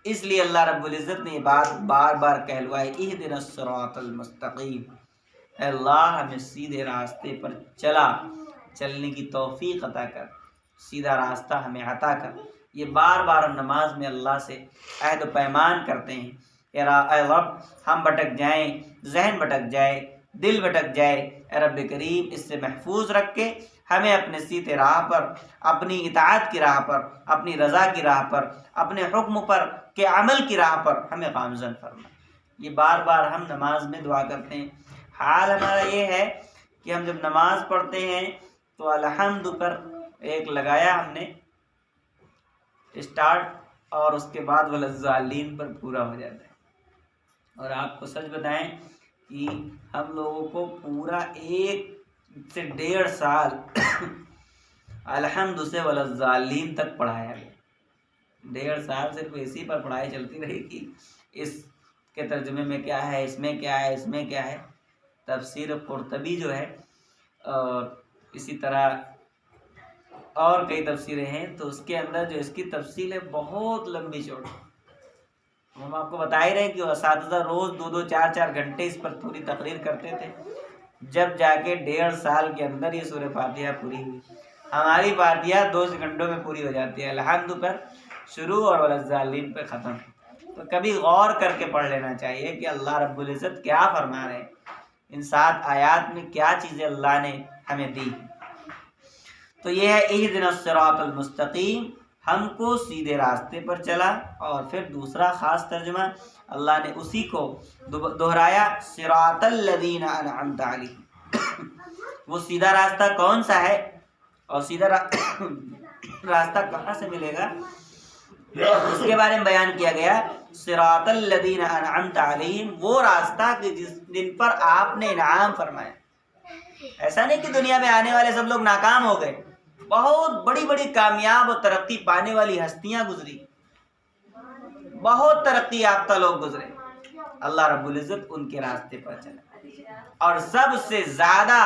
اس لیے اللہ رب العزت نے یہ بات بار بار کہلوائی، اہدنا الصراط المستقیم، اے اللہ ہمیں سیدھے راستے پر چلنے کی توفیق عطا کر، سیدھا راستہ ہمیں عطا کر۔ یہ بار بار نماز میں اللہ سے عہد و پیمان کرتے ہیں، اے رب ہم بھٹک جائیں، ذہن بھٹک جائے، دل بھٹک جائے، اے رب کریم اس سے محفوظ رکھ کے ہمیں اپنے سیدھے راہ پر، اپنی اطاعت کی راہ پر، اپنی رضا کی راہ پر، اپنے حکم پر کے عمل کی راہ پر ہمیں گامزن فرما۔ یہ بار بار ہم نماز میں دعا کرتے ہیں۔ حال ہمارا یہ ہے کہ ہم جب نماز پڑھتے ہیں تو الحمد پر ایک لگایا ہم نے اسٹارٹ، اور اس کے بعد والضالین پر پورا ہو جاتا ہے۔ اور آپ کو سچ بتائیں کہ ہم لوگوں کو پورا 1 سے 1.5 سال الحمد سے والضالین تک پڑھایا گیا۔ 1.5 سال صرف اسی پر پڑھائی چلتی رہی کہ اس کے ترجمے میں کیا ہے، اس میں کیا ہے، اس میں کیا ہے۔ تفسیر قرطبی جو ہے اور اسی طرح اور کئی تفسیریں ہیں، تو اس کے اندر جو اس کی تفصیل ہے بہت لمبی چوڑی۔ ہم آپ کو بتا ہی رہے ہیں کہ وہ اساتذہ روز 2-2 4-4 گھنٹے اس پر پوری تقریر کرتے تھے، جب جا کے 1.5 سال کے اندر یہ سورہ فاتحہ پوری ہوئی۔ ہماری فاتحہ 2 سیکنڈوں میں پوری ہو جاتی ہے، الحمد پر شروع اور والضالین پہ ختم۔ تو کبھی غور کر کے پڑھ لینا چاہیے کہ اللہ رب العزت کیا فرما رہے ہیں، ان 7 آیات میں کیا چیزیں اللہ نے ہمیں دی۔ تو یہ ہے اہدنا الصراط المستقیم، ہم کو سیدھے راستے پر چلا۔ اور پھر دوسرا خاص ترجمہ اللہ نے اسی کو دہرایا، صراط الذین انعمت علیہم۔ وہ سیدھا راستہ کون سا ہے اور سیدھا راستہ کہاں سے ملے گا، اس کے بارے میں بیان کیا گیا۔ صراط الذین انعمت علیہم، وہ راستہ کہ جن پر آپ نے انعام فرمایا۔ ایسا نہیں کہ دنیا میں آنے والے سب لوگ ناکام ہو گئے، بہت بڑی بڑی کامیاب اور ترقی پانے والی ہستیاں گزری، بہت ترقی یافتہ لوگ گزرے، اللہ رب العزت ان کے راستے پر چلا۔ اور سب سے زیادہ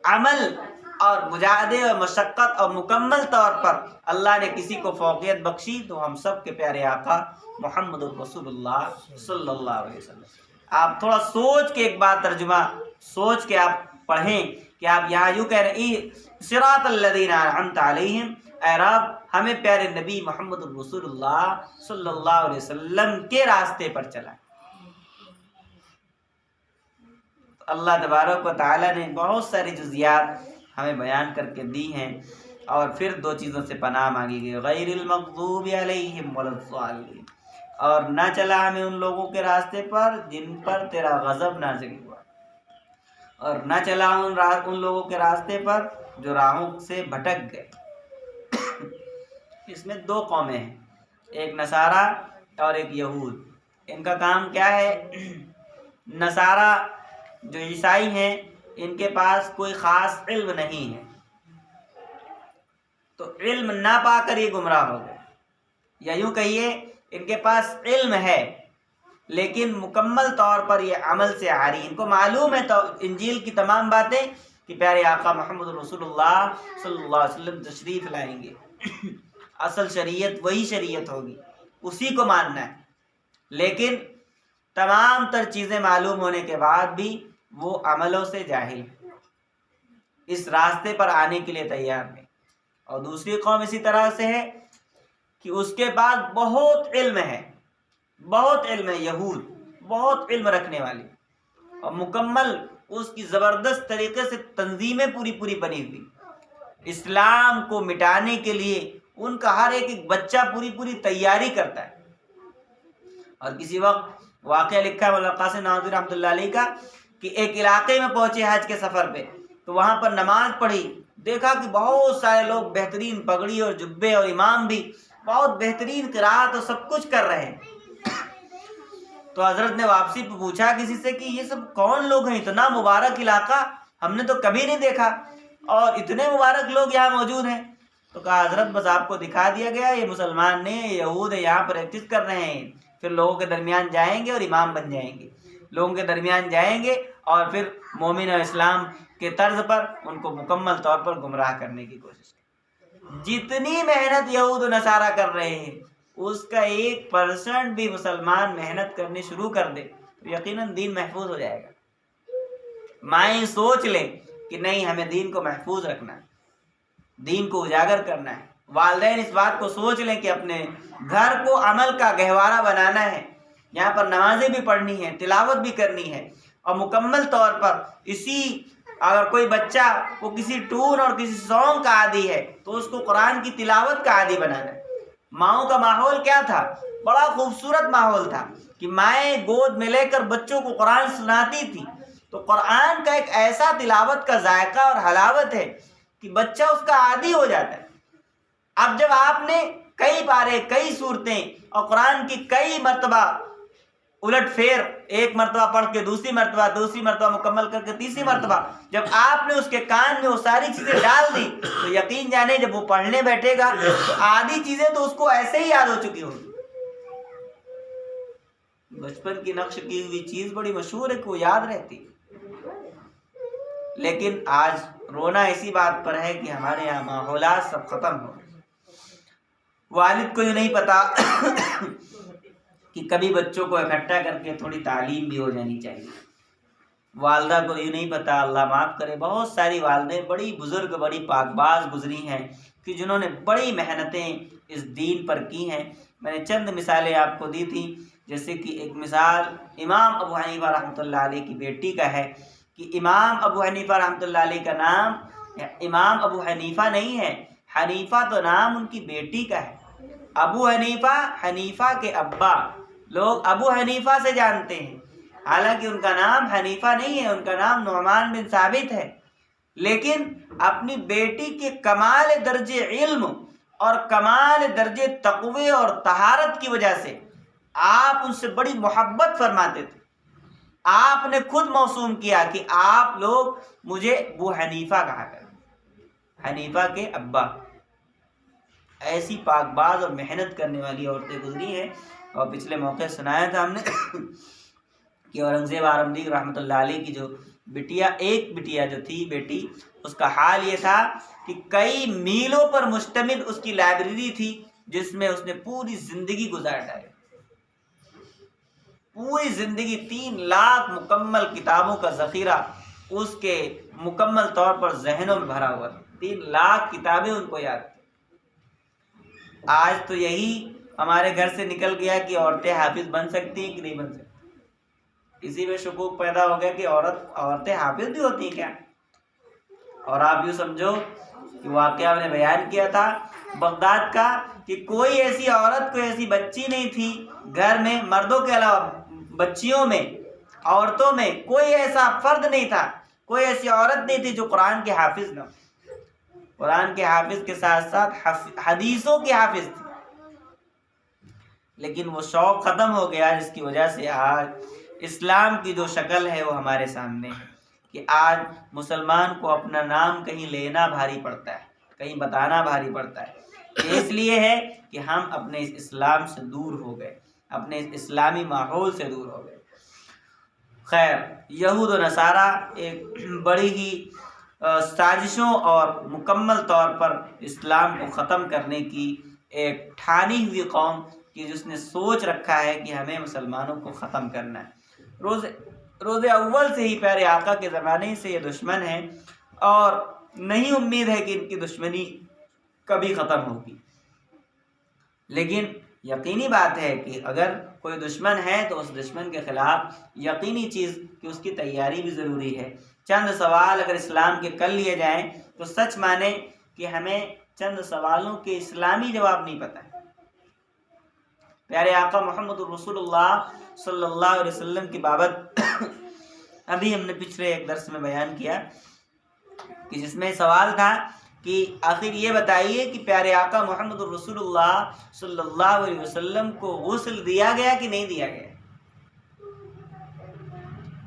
عمل اور مجاہدے اور مشقت اور مکمل طور پر اللہ نے کسی کو فوقیت بخشی تو ہم سب کے پیارے آقا محمد الرسول اللہ صلی اللہ علیہ وسلم۔ آپ تھوڑا سوچ کے ایک بار ترجمہ سوچ کے آپ پڑھیں کہ آپ یہاں یوں کہہ رہے ہیں صراط الذین انعمت علیہم، اے رب ہمیں پیارے نبی محمد الرسول اللہ صلی اللہ علیہ وسلم کے راستے پر چلا۔ اللہ تبارک و تعالی نے بہت ساری جزیات ہمیں بیان کر کے دی ہیں، اور پھر 2 چیزوں سے پناہ مانگی گئی، غیر المغضوب علیہم ولا الضالین، اور نہ چلا ہمیں ان لوگوں کے راستے پر جن پر تیرا غضب نازل ہوا، اور نہ چلا ان لوگوں کے راستے پر جو راہوں سے بھٹک گئے۔ اس میں 2 قومیں ہیں، ایک نصارہ اور ایک یہود۔ ان کا کام کیا ہے؟ نصارہ جو عیسائی ہیں ان کے پاس کوئی خاص علم نہیں ہے، تو علم نہ پا کر یہ گمراہ ہو گئے، یا یوں کہیے ان کے پاس علم ہے لیکن مکمل طور پر یہ عمل سے عاری۔ ان کو معلوم ہے تو انجیل کی تمام باتیں کہ پیارے آقا محمد رسول اللہ صلی اللہ علیہ وسلم تشریف لائیں گے، اصل شریعت وہی شریعت ہوگی، اسی کو ماننا ہے، لیکن تمام تر چیزیں معلوم ہونے کے بعد بھی وہ عملوں سے جاہل ہیں، اس راستے پر آنے کے لیے تیار نہیں۔ اور دوسری قوم اسی طرح سے ہے کہ اس کے پاس بہت علم ہے، بہت علم ہے، یہود بہت علم رکھنے والی، اور مکمل اس کی زبردست طریقے سے تنظیمیں پوری بنی ہوئی، اسلام کو مٹانے کے لیے ان کا ہر ایک بچہ پوری تیاری کرتا ہے۔ اور کسی وقت واقعہ لکھا ہے مولانا قاسم نانوتوی رحمۃ اللہ علیہ کا کہ ایک علاقے میں پہنچے حج کے سفر پہ، تو وہاں پر نماز پڑھی، دیکھا کہ بہت سارے لوگ بہترین پگڑی اور جبے، اور امام بھی بہت بہترین قرات اور سب کچھ کر رہے ہیں۔ تو حضرت نے واپسی پہ پوچھا کسی سے کہ یہ سب کون لوگ ہیں، اتنا مبارک علاقہ ہم نے تو کبھی نہیں دیکھا، اور اتنے مبارک لوگ یہاں موجود ہیں۔ تو کہا حضرت بس آپ کو دکھا دیا گیا، یہ مسلمان نہیں، یہ یہود ہے، یہاں پریکٹس کر رہے ہیں، پھر لوگوں کے درمیان جائیں گے اور امام بن جائیں گے، لوگوں کے درمیان جائیں گے اور پھر مومن اور اسلام کے طرز پر ان کو مکمل طور پر گمراہ کرنے کی کوشش کریں۔ جتنی محنت یہود و نصارہ کر رہے ہیں اس کا 1% بھی مسلمان محنت کرنی شروع کر دے تو یقیناً دین محفوظ ہو جائے گا۔ مائیں سوچ لیں کہ نہیں ہمیں دین کو محفوظ رکھنا ہے، دین کو اجاگر کرنا ہے، والدین اس بات کو سوچ لیں کہ اپنے گھر کو عمل کا گہوارہ بنانا ہے، یہاں پر نمازیں بھی پڑھنی ہیں، تلاوت بھی کرنی ہے، اور مکمل طور پر اگر کوئی بچہ وہ کسی ٹون اور کسی سانگ کا عادی ہے تو اس کو قرآن کی تلاوت کا عادی بنانا ہے، ماؤں کا ماحول کیا تھا؟ بڑا خوبصورت ماحول تھا کہ مائیں گود میں لے کر بچوں کو قرآن سناتی تھی. تو قرآن کا ایک ایسا تلاوت کا ذائقہ اور حلاوت ہے کہ بچہ اس کا عادی ہو جاتا ہے. اب جب آپ نے کئی پارے، کئی صورتیں اور قرآن کی کئی مرتبہ الٹ پھیر، ایک مرتبہ پڑھ کے دوسری مرتبہ مکمل کر کے تیسری مرتبہ جب آپ نے اس کے کان میں وہ ساری چیزیں ڈال دی تو یقین جانے جب وہ پڑھنے بیٹھے گا تو آدھی چیزیں تو اس کو ایسے ہی یاد ہو چکی ہوگی. بچپن کی نقش کی ہوئی چیز بڑی مشہور ہے کہ وہ یاد رہتی. لیکن آج رونا اسی بات پر ہے کہ ہمارے یہاں ماحولات سب ختم ہو گئے. والد کو یہ نہیں پتا کہ کبھی بچوں کو اکٹھا کر کے تھوڑی تعلیم بھی ہو جانی چاہیے. والدہ کو یہ نہیں پتا، اللہ معاف کرے، بہت ساری والدیں بڑی بزرگ، بڑی پاک باز گزری ہیں کہ جنہوں نے بڑی محنتیں اس دین پر کی ہیں. میں نے چند مثالیں آپ کو دی تھیں، جیسے کہ ایک مثال امام ابو حنیفہ رحمۃ اللہ علیہ کی بیٹی کا ہے کہ امام ابو حنیفہ رحمۃ اللہ علیہ کا نام امام ابو حنیفہ نہیں ہے، حنیفہ تو نام ان کی بیٹی کا ہے. ابو حنیفہ، حنیفہ کے ابا، لوگ ابو حنیفہ سے جانتے ہیں، حالانکہ ان کا نام حنیفہ نہیں ہے، ان کا نام نعمان بن ثابت ہے. لیکن اپنی بیٹی کے کمال درجے علم اور کمال درجے تقوی اور طہارت کی وجہ سے آپ ان سے بڑی محبت فرماتے تھے. آپ نے خود موسوم کیا کہ آپ لوگ مجھے ابو حنیفہ کہا کریں، حنیفہ کے ابا. ایسی پاک باز اور محنت کرنے والی عورتیں گزری ہیں. اور پچھلے موقع سنایا تھا ہم نے کہ اورنگزیب آرمدی رحمۃ اللہ علیہ کی جو ایک بٹیا جو تھی بیٹی، اس کا حال یہ تھا کہ کئی میلوں پر مشتمل اس کی لائبریری تھی جس میں اس نے پوری زندگی گزار ڈالی. پوری زندگی 3 لاکھ مکمل کتابوں کا ذخیرہ اس کے مکمل طور پر ذہنوں میں بھرا ہوا تھا. 3 لاکھ کتابیں ان کو یاد تھی. آج تو یہی ہمارے گھر سے نکل گیا کہ عورتیں حافظ بن سکتی ہیں کہ نہیں بن سکتی. اسی میں شکوک پیدا ہو گیا کہ عورتیں حافظ بھی ہوتی ہیں کیا. اور آپ یوں سمجھو کہ واقعہ میں نے بیان کیا تھا بغداد کا کہ کوئی ایسی عورت، کوئی ایسی بچی نہیں تھی گھر میں، مردوں کے علاوہ بچیوں میں، عورتوں میں کوئی ایسا فرد نہیں تھا، کوئی ایسی عورت نہیں تھی جو قرآن کے حافظ نہ ہو. قرآن کے حافظ کے ساتھ ساتھ حدیثوں کے حافظ تھے. لیکن وہ شوق ختم ہو گیا، جس کی وجہ سے آج اسلام کی جو شکل ہے وہ ہمارے سامنے ہے کہ آج مسلمان کو اپنا نام کہیں لینا بھاری پڑتا ہے، کہیں بتانا بھاری پڑتا ہے. یہ اس لیے ہے کہ ہم اپنے اس اسلام سے دور ہو گئے، اپنے اس اسلامی ماحول سے دور ہو گئے. خیر، یہود و نصارہ ایک بڑی ہی سازشوں اور مکمل طور پر اسلام کو ختم کرنے کی ایک ٹھانی ہوئی قوم کہ جس نے سوچ رکھا ہے کہ ہمیں مسلمانوں کو ختم کرنا ہے. روز اول سے ہی پیارے آقا کے زمانے سے یہ دشمن ہیں اور نہیں امید ہے کہ ان کی دشمنی کبھی ختم ہوگی. لیکن یقینی بات ہے کہ اگر کوئی دشمن ہے تو اس دشمن کے خلاف یقینی چیز کہ اس کی تیاری بھی ضروری ہے. چند سوال اگر اسلام کے کر لیے جائیں تو سچ مانے کہ ہمیں چند سوالوں کے اسلامی جواب نہیں پتہ ہے. پیارے آقا محمد رسول اللہ صلی اللہ علیہ وسلم کی بابت ابھی ہم نے پچھلے ایک درس میں بیان کیا کہ جس میں سوال تھا کہ آخر یہ بتائیے کہ پیارے آقا محمد رسول اللہ صلی اللہ علیہ وسلم کو غسل دیا گیا کہ نہیں دیا گیا.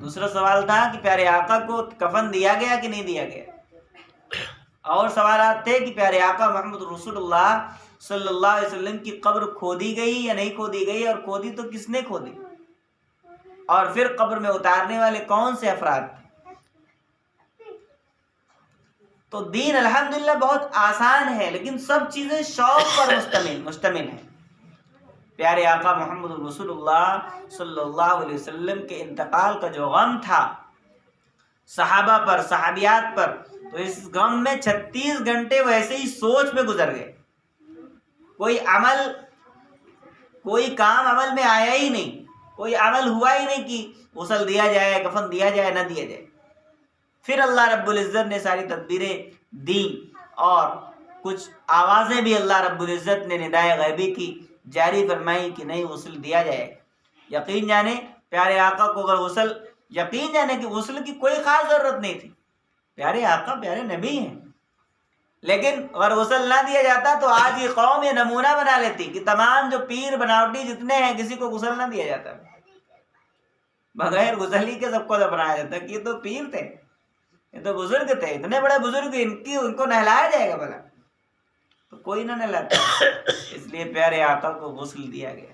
دوسرا سوال تھا کہ پیارے آقا کو کفن دیا گیا کہ نہیں دیا گیا. اور سوالات تھے کہ پیارے آقا محمد رسول اللہ صلی اللہ علیہ وسلم کی قبر کھودی گئی یا نہیں کھودی گئی، اور کھودی تو کس نے کھودی، اور پھر قبر میں اتارنے والے کون سے افراد تھے. تو دین الحمدللہ بہت آسان ہے، لیکن سب چیزیں شوق پر مشتمل ہیں. پیارے آقا محمد رسول اللہ صلی اللہ علیہ وسلم کے انتقال کا جو غم تھا صحابہ پر، صحابیات پر، تو اس غم میں 36 گھنٹے ویسے ہی سوچ میں گزر گئے. کوئی کام عمل میں آیا ہی نہیں، کوئی عمل ہوا ہی نہیں کہ غسل دیا جائے، کفن دیا جائے، نہ دیا جائے. پھر اللہ رب العزت نے ساری تدبیریں دیں اور کچھ آوازیں بھی اللہ رب العزت نے ندائے غیبی کی جاری فرمائی کہ نہیں غسل دیا جائے. یقین جانے پیارے آقا کو اگر غسل، یقین جانے کہ غسل کی کوئی خاص ضرورت نہیں تھی. پیارے آقا پیارے نبی ہیں، لیکن اگر غسل نہ دیا جاتا تو آج یہ قوم یہ نمونہ بنا لیتی کہ تمام جو پیر بناوٹی جتنے ہیں کسی کو غسل نہ دیا جاتا، بغیر غسل ہی کے سب کو دفنایا جاتا کہ یہ تو پیر تھے، یہ تو بزرگ تھے، اتنے بڑے بزرگ، ان کو نہلایا جائے گا بھلا؟ تو کوئی نہ نہلاتا. اس لیے پیارے آقا کو غسل دیا گیا.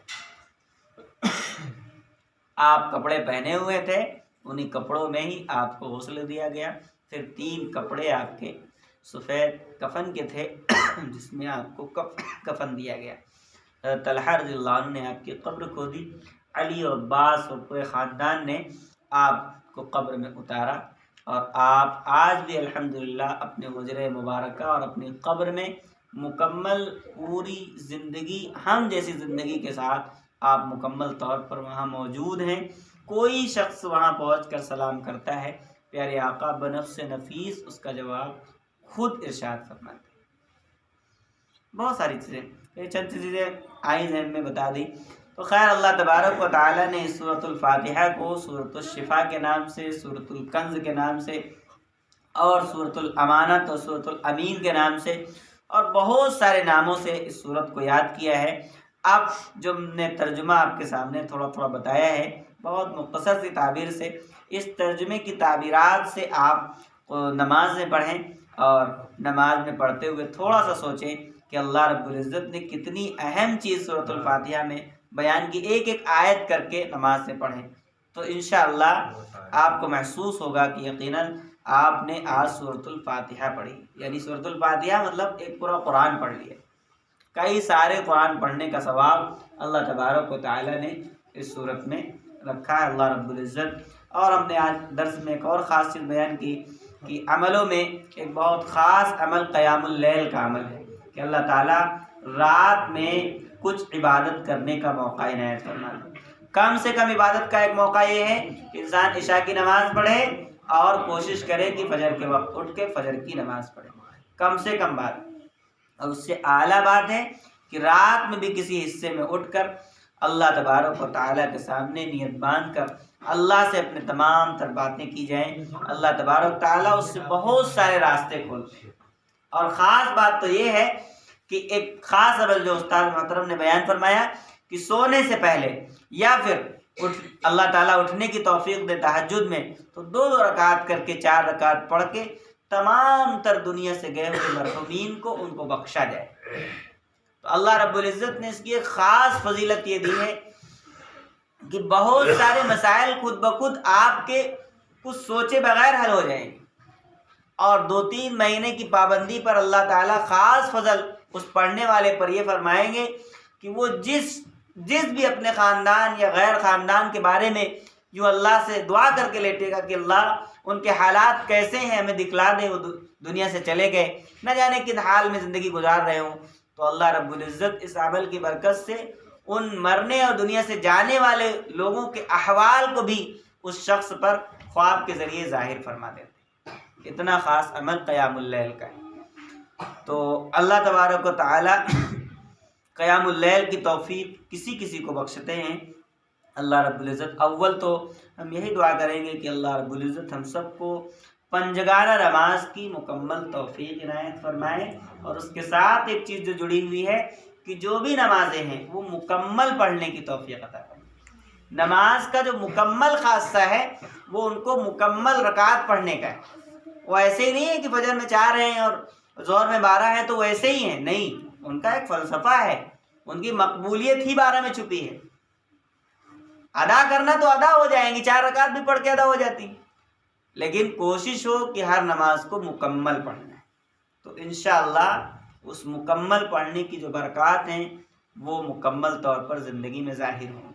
آپ کپڑے پہنے ہوئے تھے، انہی کپڑوں میں ہی آپ کو غسل دیا گیا. پھر 3 کپڑے آپ کے سفید کفن کے تھے جس میں آپ کو کفن دیا گیا. طلحہ رضی اللہ عنہ نے آپ کی قبر کھودی، علی اور عباس اور پورے خاندان نے آپ کو قبر میں اتارا، اور آپ آج بھی الحمدللہ اپنے حجرہ مبارکہ اور اپنی قبر میں مکمل پوری زندگی، ہم جیسی زندگی کے ساتھ آپ مکمل طور پر وہاں موجود ہیں. کوئی شخص وہاں پہنچ کر سلام کرتا ہے، پیارے آقا بنفس نفیس اس کا جواب خود ارشاد فرماتے ہیں. بہت ساری چیزیں، یہ چند چیزیں آئی ذہن میں بتا دی. تو خیر اللہ تبارک و تعالیٰ نے سورۃ الفاتحہ کو سورۃ الشفا کے نام سے، سورۃ الکنز کے نام سے، اور سورۃ الامانت اور سورۃ الامین کے نام سے، اور بہت سارے ناموں سے اس سورت کو یاد کیا ہے. اب جو ہم نے ترجمہ آپ کے سامنے تھوڑا تھوڑا بتایا ہے بہت مختصر سی تعبیر سے، اس ترجمے کی تعبیرات سے آپ نماز میں پڑھیں، اور نماز میں پڑھتے ہوئے تھوڑا سا سوچیں کہ اللہ رب العزت نے کتنی اہم چیز سورۃ الفاتحہ میں بیان کی. ایک ایک آیت کر کے نماز سے پڑھیں تو انشاءاللہ آپ کو محسوس ہوگا کہ یقیناً آپ نے آج سورۃ الفاتحہ پڑھی. یعنی سورۃ الفاتحہ مطلب ایک پورا قرآن پڑھ لیا. کئی سارے قرآن پڑھنے کا ثواب اللہ تبارک و تعالیٰ نے اس صورت میں رکھا ہے اللہ رب العزت. اور ہم نے آج درس میں ایک اور خاص چیز بیان کی کہ عملوں میں ایک بہت خاص عمل قیام اللیل کا عمل ہے کہ اللہ تعالیٰ رات میں کچھ عبادت کرنے کا موقع عنایت فرماتا ہے. کم سے کم عبادت کا ایک موقع یہ ہے کہ انسان عشاء کی نماز پڑھے اور کوشش کرے کہ فجر کے وقت اٹھ کے فجر کی نماز پڑھے. کم سے کم بات. اور اس سے اعلیٰ بات ہے کہ رات میں بھی کسی حصے میں اٹھ کر اللہ تبارک و تعالیٰ کے سامنے نیت باندھ کر اللہ سے اپنے تمام تر باتیں کی جائیں. اللہ تبارک و تعالیٰ اس سے بہت سارے راستے کھولتے ہیں. اور خاص بات تو یہ ہے کہ ایک خاص عمل جو استاد محترم نے بیان فرمایا کہ سونے سے پہلے یا پھر اللہ تعالیٰ اٹھنے کی توفیق دے تہجد میں تو 2 رکعت کر کے 4 رکعت پڑھ کے تمام تر دنیا سے گئے ہوئے مرحومین کو ان کو بخشا جائے. تو اللہ رب العزت نے اس کی ایک خاص فضیلت یہ دی ہے کہ بہت سارے مسائل خود بخود آپ کے کچھ سوچے بغیر حل ہو جائیں گے. اور 2-3 مہینے کی پابندی پر اللہ تعالیٰ خاص فضل اس پڑھنے والے پر یہ فرمائیں گے کہ وہ جس بھی اپنے خاندان یا غیر خاندان کے بارے میں جو اللہ سے دعا کر کے لیٹے گا کہ اللہ ان کے حالات کیسے ہیں ہمیں دکھلا دے، وہ دنیا سے چلے گئے، نہ جانے کس حال میں زندگی گزار رہے ہوں، تو اللہ رب العزت اس عمل کی برکت سے ان مرنے اور دنیا سے جانے والے لوگوں کے احوال کو بھی اس شخص پر خواب کے ذریعے ظاہر فرما دیتے. اتنا خاص عمل قیام اللیل کا ہے. تو اللہ تبارک و تعالی قیام اللیل کی توفیق کسی کسی کو بخشتے ہیں اللہ رب العزت. اول تو ہم یہی دعا کریں گے کہ اللہ رب العزت ہم سب کو پنجگانہ نماز کی مکمل توفیق عنایت فرمائے. اور اس کے ساتھ ایک چیز جو جڑی ہوئی ہے کہ جو بھی نمازیں ہیں وہ مکمل پڑھنے کی توفیق عطا فرمائے. نماز کا جو مکمل خاصہ ہے وہ ان کو مکمل رکعت پڑھنے کا ہے. وہ ایسے ہی نہیں ہے کہ فجر میں 4 ہیں اور ظہر میں 12 ہیں تو وہ ایسے ہی ہیں، نہیں، ان کا ایک فلسفہ ہے، ان کی مقبولیت ہی 12 میں چھپی ہے. ادا کرنا تو ادا ہو جائیں گی، 4 رکعت بھی پڑھ کے ادا ہو جاتی، لیکن کوشش ہو کہ ہر نماز کو مکمل پڑھنا ہے. تو انشاءاللہ اس مکمل پڑھنے کی جو برکات ہیں وہ مکمل طور پر زندگی میں ظاہر ہوں.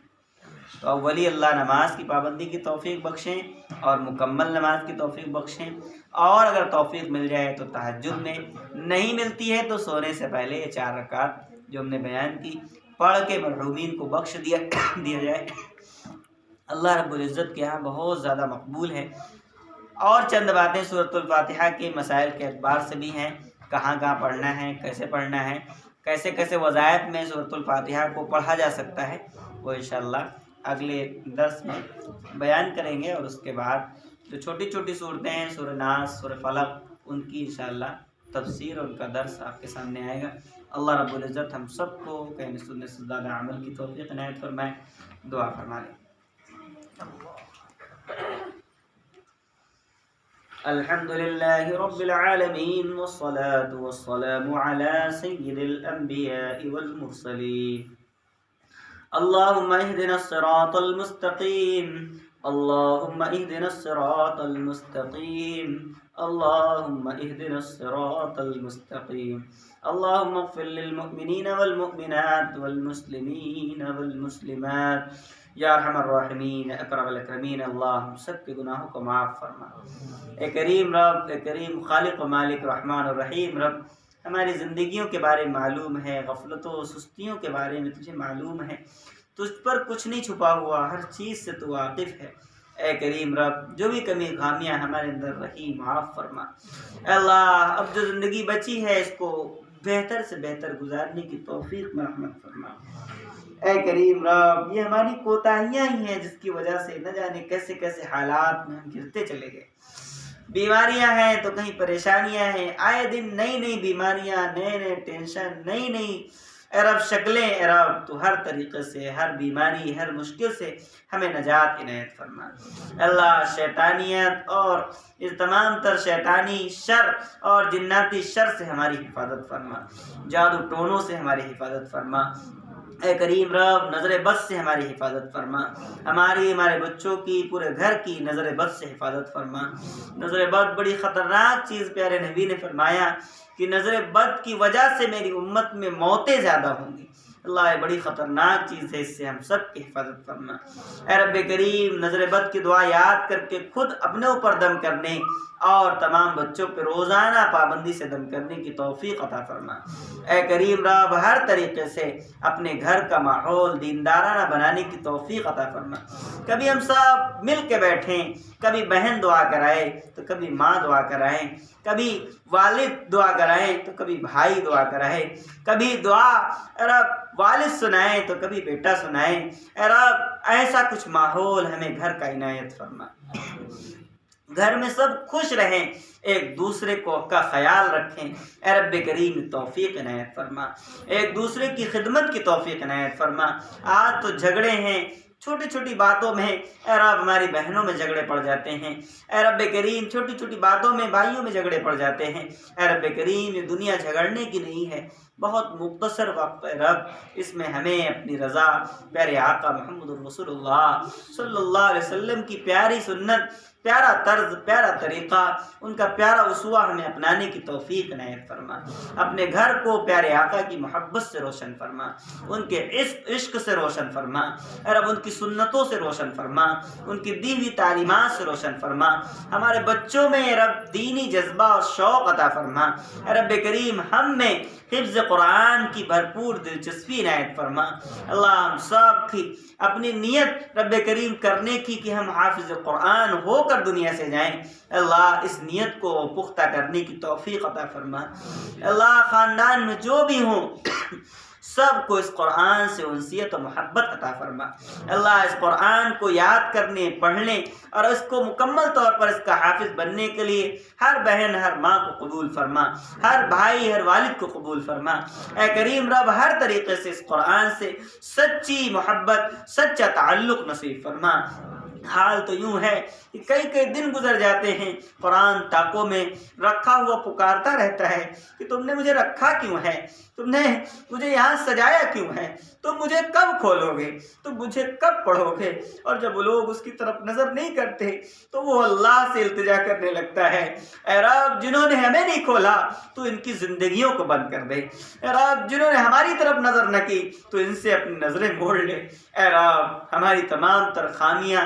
تو اولی اللہ نماز کی پابندی کی توفیق بخشیں اور مکمل نماز کی توفیق بخشیں. اور اگر توفیق مل جائے تو تہجد میں، نہیں ملتی ہے تو سونے سے پہلے یہ 4 رکعت جو ہم نے بیان کی پڑھ کے مرحومین کو بخش دیا جائے. اللہ رب العزت کے ہاں بہت زیادہ مقبول ہے. اور چند باتیں سورۃ الفاتحہ کے مسائل کے اعتبار سے بھی ہیں کہاں کہاں پڑھنا ہے، کیسے پڑھنا ہے، کیسے کیسے وظائف میں سورۃ الفاتحہ کو پڑھا جا سکتا ہے، وہ انشاءاللہ اگلے درس میں بیان کریں گے۔ اور اس کے بعد جو چھوٹی چھوٹی صورتیں ہیں، سورہ ناس، سورہ فلق، ان کی انشاءاللہ تفسیر اور ان کا درس آپ کے سامنے آئے گا۔ اللہ رب العزت ہم سب کو کہنے سننے سے زیادہ عمل کی توفیق عنایت فرمائے۔ دعا فرما لیں۔ الحمد لله رب العالمين والصلاة والسلام على سيد الأنبياء والمرسلين اللهم اهدنا الصراط المستقيم اللهم اهدنا الصراط المستقيم اللهم اهدنا الصراط المستقيم اللهم اغفر للمؤمنين والمؤمنات والمسلمين والمسلمات یا ارحم الراحمین اکرم الاکرمین۔ اللہ ہم سب کے گناہوں کو معاف فرما۔ اے کریم رب، اے کریم خالق و مالک رحمان الرحیم رب، ہماری زندگیوں کے بارے میں معلوم ہے، غفلتوں و سستیوں کے بارے میں تجھے معلوم ہے، تجھ پر کچھ نہیں چھپا ہوا، ہر چیز سے تو واقف ہے۔ اے کریم رب، جو بھی کمی خامیاں ہمارے اندر رہی معاف فرما۔ اے اللہ، اب جو زندگی بچی ہے اس کو بہتر سے بہتر گزارنے کی توفیق میں رحمت فرما۔ اے کریم رب، یہ ہماری کوتاہیاں ہی ہیں جس کی وجہ سے نہ جانے کیسے کیسے حالات میں ہم گرتے چلے گئے۔ بیماریاں ہیں تو کہیں پریشانیاں ہیں، آئے دن نئی نئی بیماریاں، نئے نئے ٹینشن، نئی نئی اے رب شکلیں۔ اے رب تو ہر طریقے سے، ہر بیماری، ہر مشکل سے ہمیں نجات عنایت فرما۔ اللہ، شیطانیت اور اس تمام تر شیطانی شر اور جناتی شر سے ہماری حفاظت فرما، جادو ٹونوں سے ہماری حفاظت فرما۔ اے کریم رب، نظر بد سے ہماری حفاظت فرما، ہمارے بچوں کی، پورے گھر کی نظر بد سے حفاظت فرما۔ نظر بد بڑی خطرناک چیز، پیارے نبی نے فرمایا کہ نظر بد کی وجہ سے میری امت میں موتیں زیادہ ہوں گی۔ اللہ، یہ بڑی خطرناک چیز ہے، اس سے ہم سب کی حفاظت فرما۔ اے رب کریم، نظر بد کی دعا یاد کر کے خود اپنے اوپر دم کرنے اور تمام بچوں پہ روزانہ پابندی سے دم کرنے کی توفیق عطا فرما۔ اے کریم رب، ہر طریقے سے اپنے گھر کا ماحول دیندارانہ بنانے کی توفیق عطا فرما۔ کبھی ہم سب مل کے بیٹھیں، کبھی بہن دعا کرائے تو کبھی ماں دعا کرائیں، کبھی والد دعا کرائیں تو کبھی بھائی دعا کرائے، کبھی دعا اے رب والد سنائیں تو کبھی بیٹا سنائیں۔ اے رب، ایسا کچھ ماحول ہمیں گھر کا عنایت فرما، گھر میں سب خوش رہیں، ایک دوسرے کا خیال رکھیں۔ اے رب کریم، توفیق عنایت فرما، ایک دوسرے کی خدمت کی توفیق عنایت فرما۔ آج تو جھگڑے ہیں چھوٹی چھوٹی باتوں میں، اے رب ہماری بہنوں میں جھگڑے پڑ جاتے ہیں۔ اے رب کریم، چھوٹی چھوٹی باتوں میں بھائیوں میں جھگڑے پڑ جاتے ہیں۔ اے رب کریم، یہ دنیا جھگڑنے کی نہیں ہے، بہت مختصر وقت ہے رب، اس میں ہمیں اپنی رضا، پیارے آقا محمد رسول اللہ صلی اللہ علیہ وسلم کی پیاری سنت، پیارا طرز، پیارا طریقہ، ان کا پیارا اسوہ ہمیں اپنانے کی توفیق عنایت فرما۔ اپنے گھر کو پیارے آقا کی محبت سے روشن فرما، ان کے عشق سے روشن فرما، اے رب ان کی سنتوں سے روشن فرما، ان کی دی ہوئی تعلیمات سے روشن فرما۔ ہمارے بچوں میں رب دینی جذبہ اور شوق عطا فرما۔ اے رب کریم، ہم میں حفظ قرآن کی بھرپور دلچسپی عنایت فرما۔ اللہ، ہم سب کی اپنی نیت رب کریم کرنے کی کہ ہم حافظ قرآن ہو کر دنیا سے جائیں، اللہ اس نیت کو پختہ کرنے کی توفیق عطا فرما۔ اللہ، خاندان میں جو بھی ہوں سب کو اس قرآن سے انسیت و محبت عطا فرما۔ اللہ، اس قرآن کو یاد کرنے، پڑھنے اور اس کو مکمل طور پر اس کا حافظ بننے کے لیے ہر بہن، ہر ماں کو قبول فرما، ہر بھائی، ہر والد کو قبول فرما۔ اے کریم رب، ہر طریقے سے اس قرآن سے سچی محبت، سچا تعلق نصیب فرما۔ حال تو یوں ہے کہ کئی دن گزر جاتے ہیں، قرآن طاقوں میں رکھا ہوا پکارتا رہتا ہے کہ تم نے مجھے رکھا کیوں ہے، تم نے مجھے یہاں سجایا کیوں ہے، تم مجھے کب کھولو گے، تم مجھے کب پڑھو گے۔ اور جب لوگ اس کی طرف نظر نہیں کرتے تو وہ اللہ سے التجا کرنے لگتا ہے، اے رب جنہوں نے ہمیں نہیں کھولا تو ان کی زندگیوں کو بند کر دے، اے رب جنہوں نے ہماری طرف نظر نہ کی تو ان سے اپنی نظریں موڑ لے۔ اے رب، ہماری تمام تر خامیاں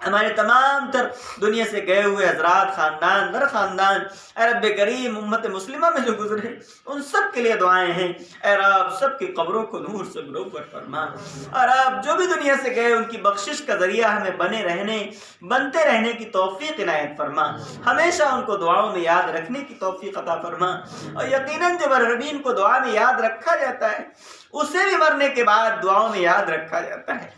ہمارے تمام تر دنیا سے گئے ہوئے حضرات، خاندان در خاندان، اے رب کریم امت مسلمہ میں جو گزرے ان سب کے لیے دعائیں ہیں۔ اے رب سب کی قبروں کو نور سے منور فرما، اور رب جو بھی دنیا سے گئے ان کی بخشش کا ذریعہ ہمیں بنتے رہنے کی توفیق عنایت فرما، ہمیشہ ان کو دعاؤں میں یاد رکھنے کی توفیق عطا فرما۔ اور یقیناً جو مرحومین کو دعا میں یاد رکھا جاتا ہے اسے بھی مرنے کے بعد دعاؤں میں یاد رکھا جاتا ہے۔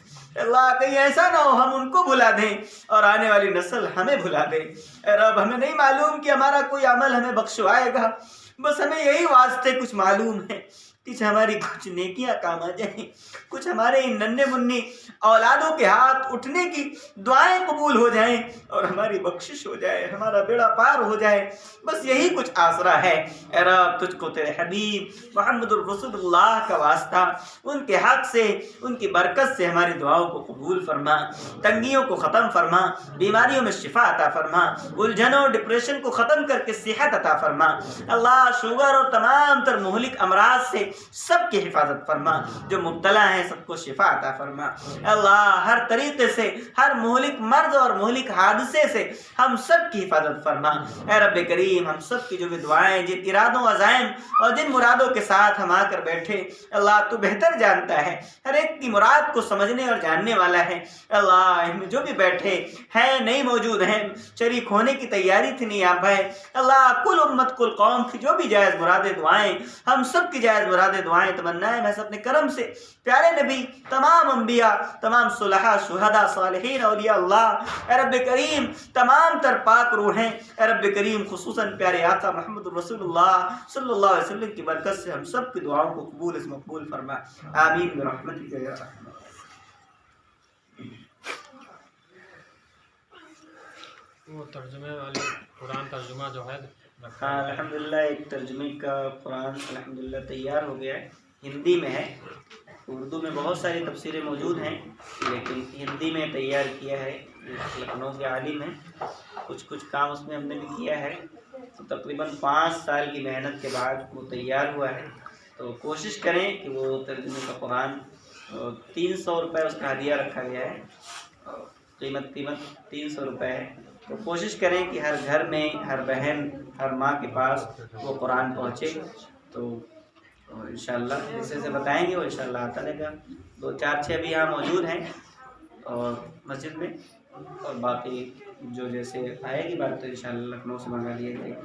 اللہ کہیں ایسا نہ ہو ہم ان کو بھلا دیں اور آنے والی نسل ہمیں بھلا دے۔ اے رب ہمیں نہیں معلوم کہ ہمارا کوئی عمل ہمیں بخشوائے گا، بس ہمیں یہی واسطے کچھ معلوم ہے کہ ہماری کچھ نیکیاں کام آ جائیں، کچھ ہمارے ان ننھے منی اولادوں کے ہاتھ اٹھنے کی دعائیں قبول ہو جائیں اور ہماری بخشش ہو جائے، ہمارا بیڑا پار ہو جائے، بس یہی کچھ آسرا ہے۔ اے رب تجھ کو تیرے حبیب محمد الرسول اللہ کا واسطہ، ان کے حق سے، ان کی برکت سے ہماری دعاؤں کو قبول فرما، تنگیوں کو ختم فرما، بیماریوں میں شفا عطا فرما، الجھنوں ڈپریشن کو ختم کر کے صحت عطا فرما۔ اللہ شوگر اور تمام تر مہلک امراض سے سب کی حفاظت فرما، جو مبتلا ہیں سب کو شفا عطا فرما۔ اللہ ہر طریقے سے، ہر مہلک مرض اور مہلک حادثے سے ہم سب کی حفاظت فرما۔ اے رب کریم ہم سب کی جو بھی دعائیں، جن ارادوں عزائم اور جن مرادوں کے ساتھ ہم آ کر بیٹھے، اللہ تو بہتر جانتا ہے، ہر ایک کی مراد کو سمجھنے اور جاننے والا ہے۔ اللہ ان میں جو بھی بیٹھے ہیں نہیں موجود ہیں، شریک ہونے کی تیاری تھی نہیں آ پائے، اللہ کل امت کل قوم کی جو بھی جائز مراد دعائیں، ہم سب کی جائز مراد دعائیں تمنائیں محض اپنے کرم سے پیارے نبی، تمام انبیاء، تمام صلحاء، شہداء، صالحین، اولیاء اللہ، اے رب کریم تمام تر پاک روحیں، اے رب کریم خصوصاً پیارے آقا محمد رسول اللہ صلی اللہ علیہ وسلم کی برکت سے ہم سب کی دعاؤں کو قبول از مقبول فرما، آمین برحمتک یا ارحم۔ وہ ترجمے والی قرآن ترجمہ جو ہے ہاں الحمدللہ ایک ترجمے کا قرآن الحمدللہ تیار ہو گیا ہے، ہندی میں ہے، اردو میں بہت ساری تفسیریں موجود ہیں لیکن ہندی میں تیار کیا ہے، لکھنؤ کے عالم ہیں، کچھ کام اس میں ہم نے بھی کیا ہے، تو تقریباً 5 سال کی محنت کے بعد وہ تیار ہوا ہے۔ تو کوشش کریں کہ وہ ترجمے کا قرآن 300 روپے اس کا ہدیہ رکھا گیا ہے، قیمت 300 روپے ہے، تو کوشش کریں کہ ہر گھر میں، ہر بہن، ہر ماں کے پاس وہ قرآن پہنچے، تو انشاءاللہ جیسے سے بتائیں گے وہ انشاءاللہ آتا رہے گا۔ 2-4 ابھی یہاں موجود ہیں اور مسجد میں، اور باقی جو جیسے آئے گی بات تو انشاءاللہ لکھنؤ سے منگا لیا جائے گا۔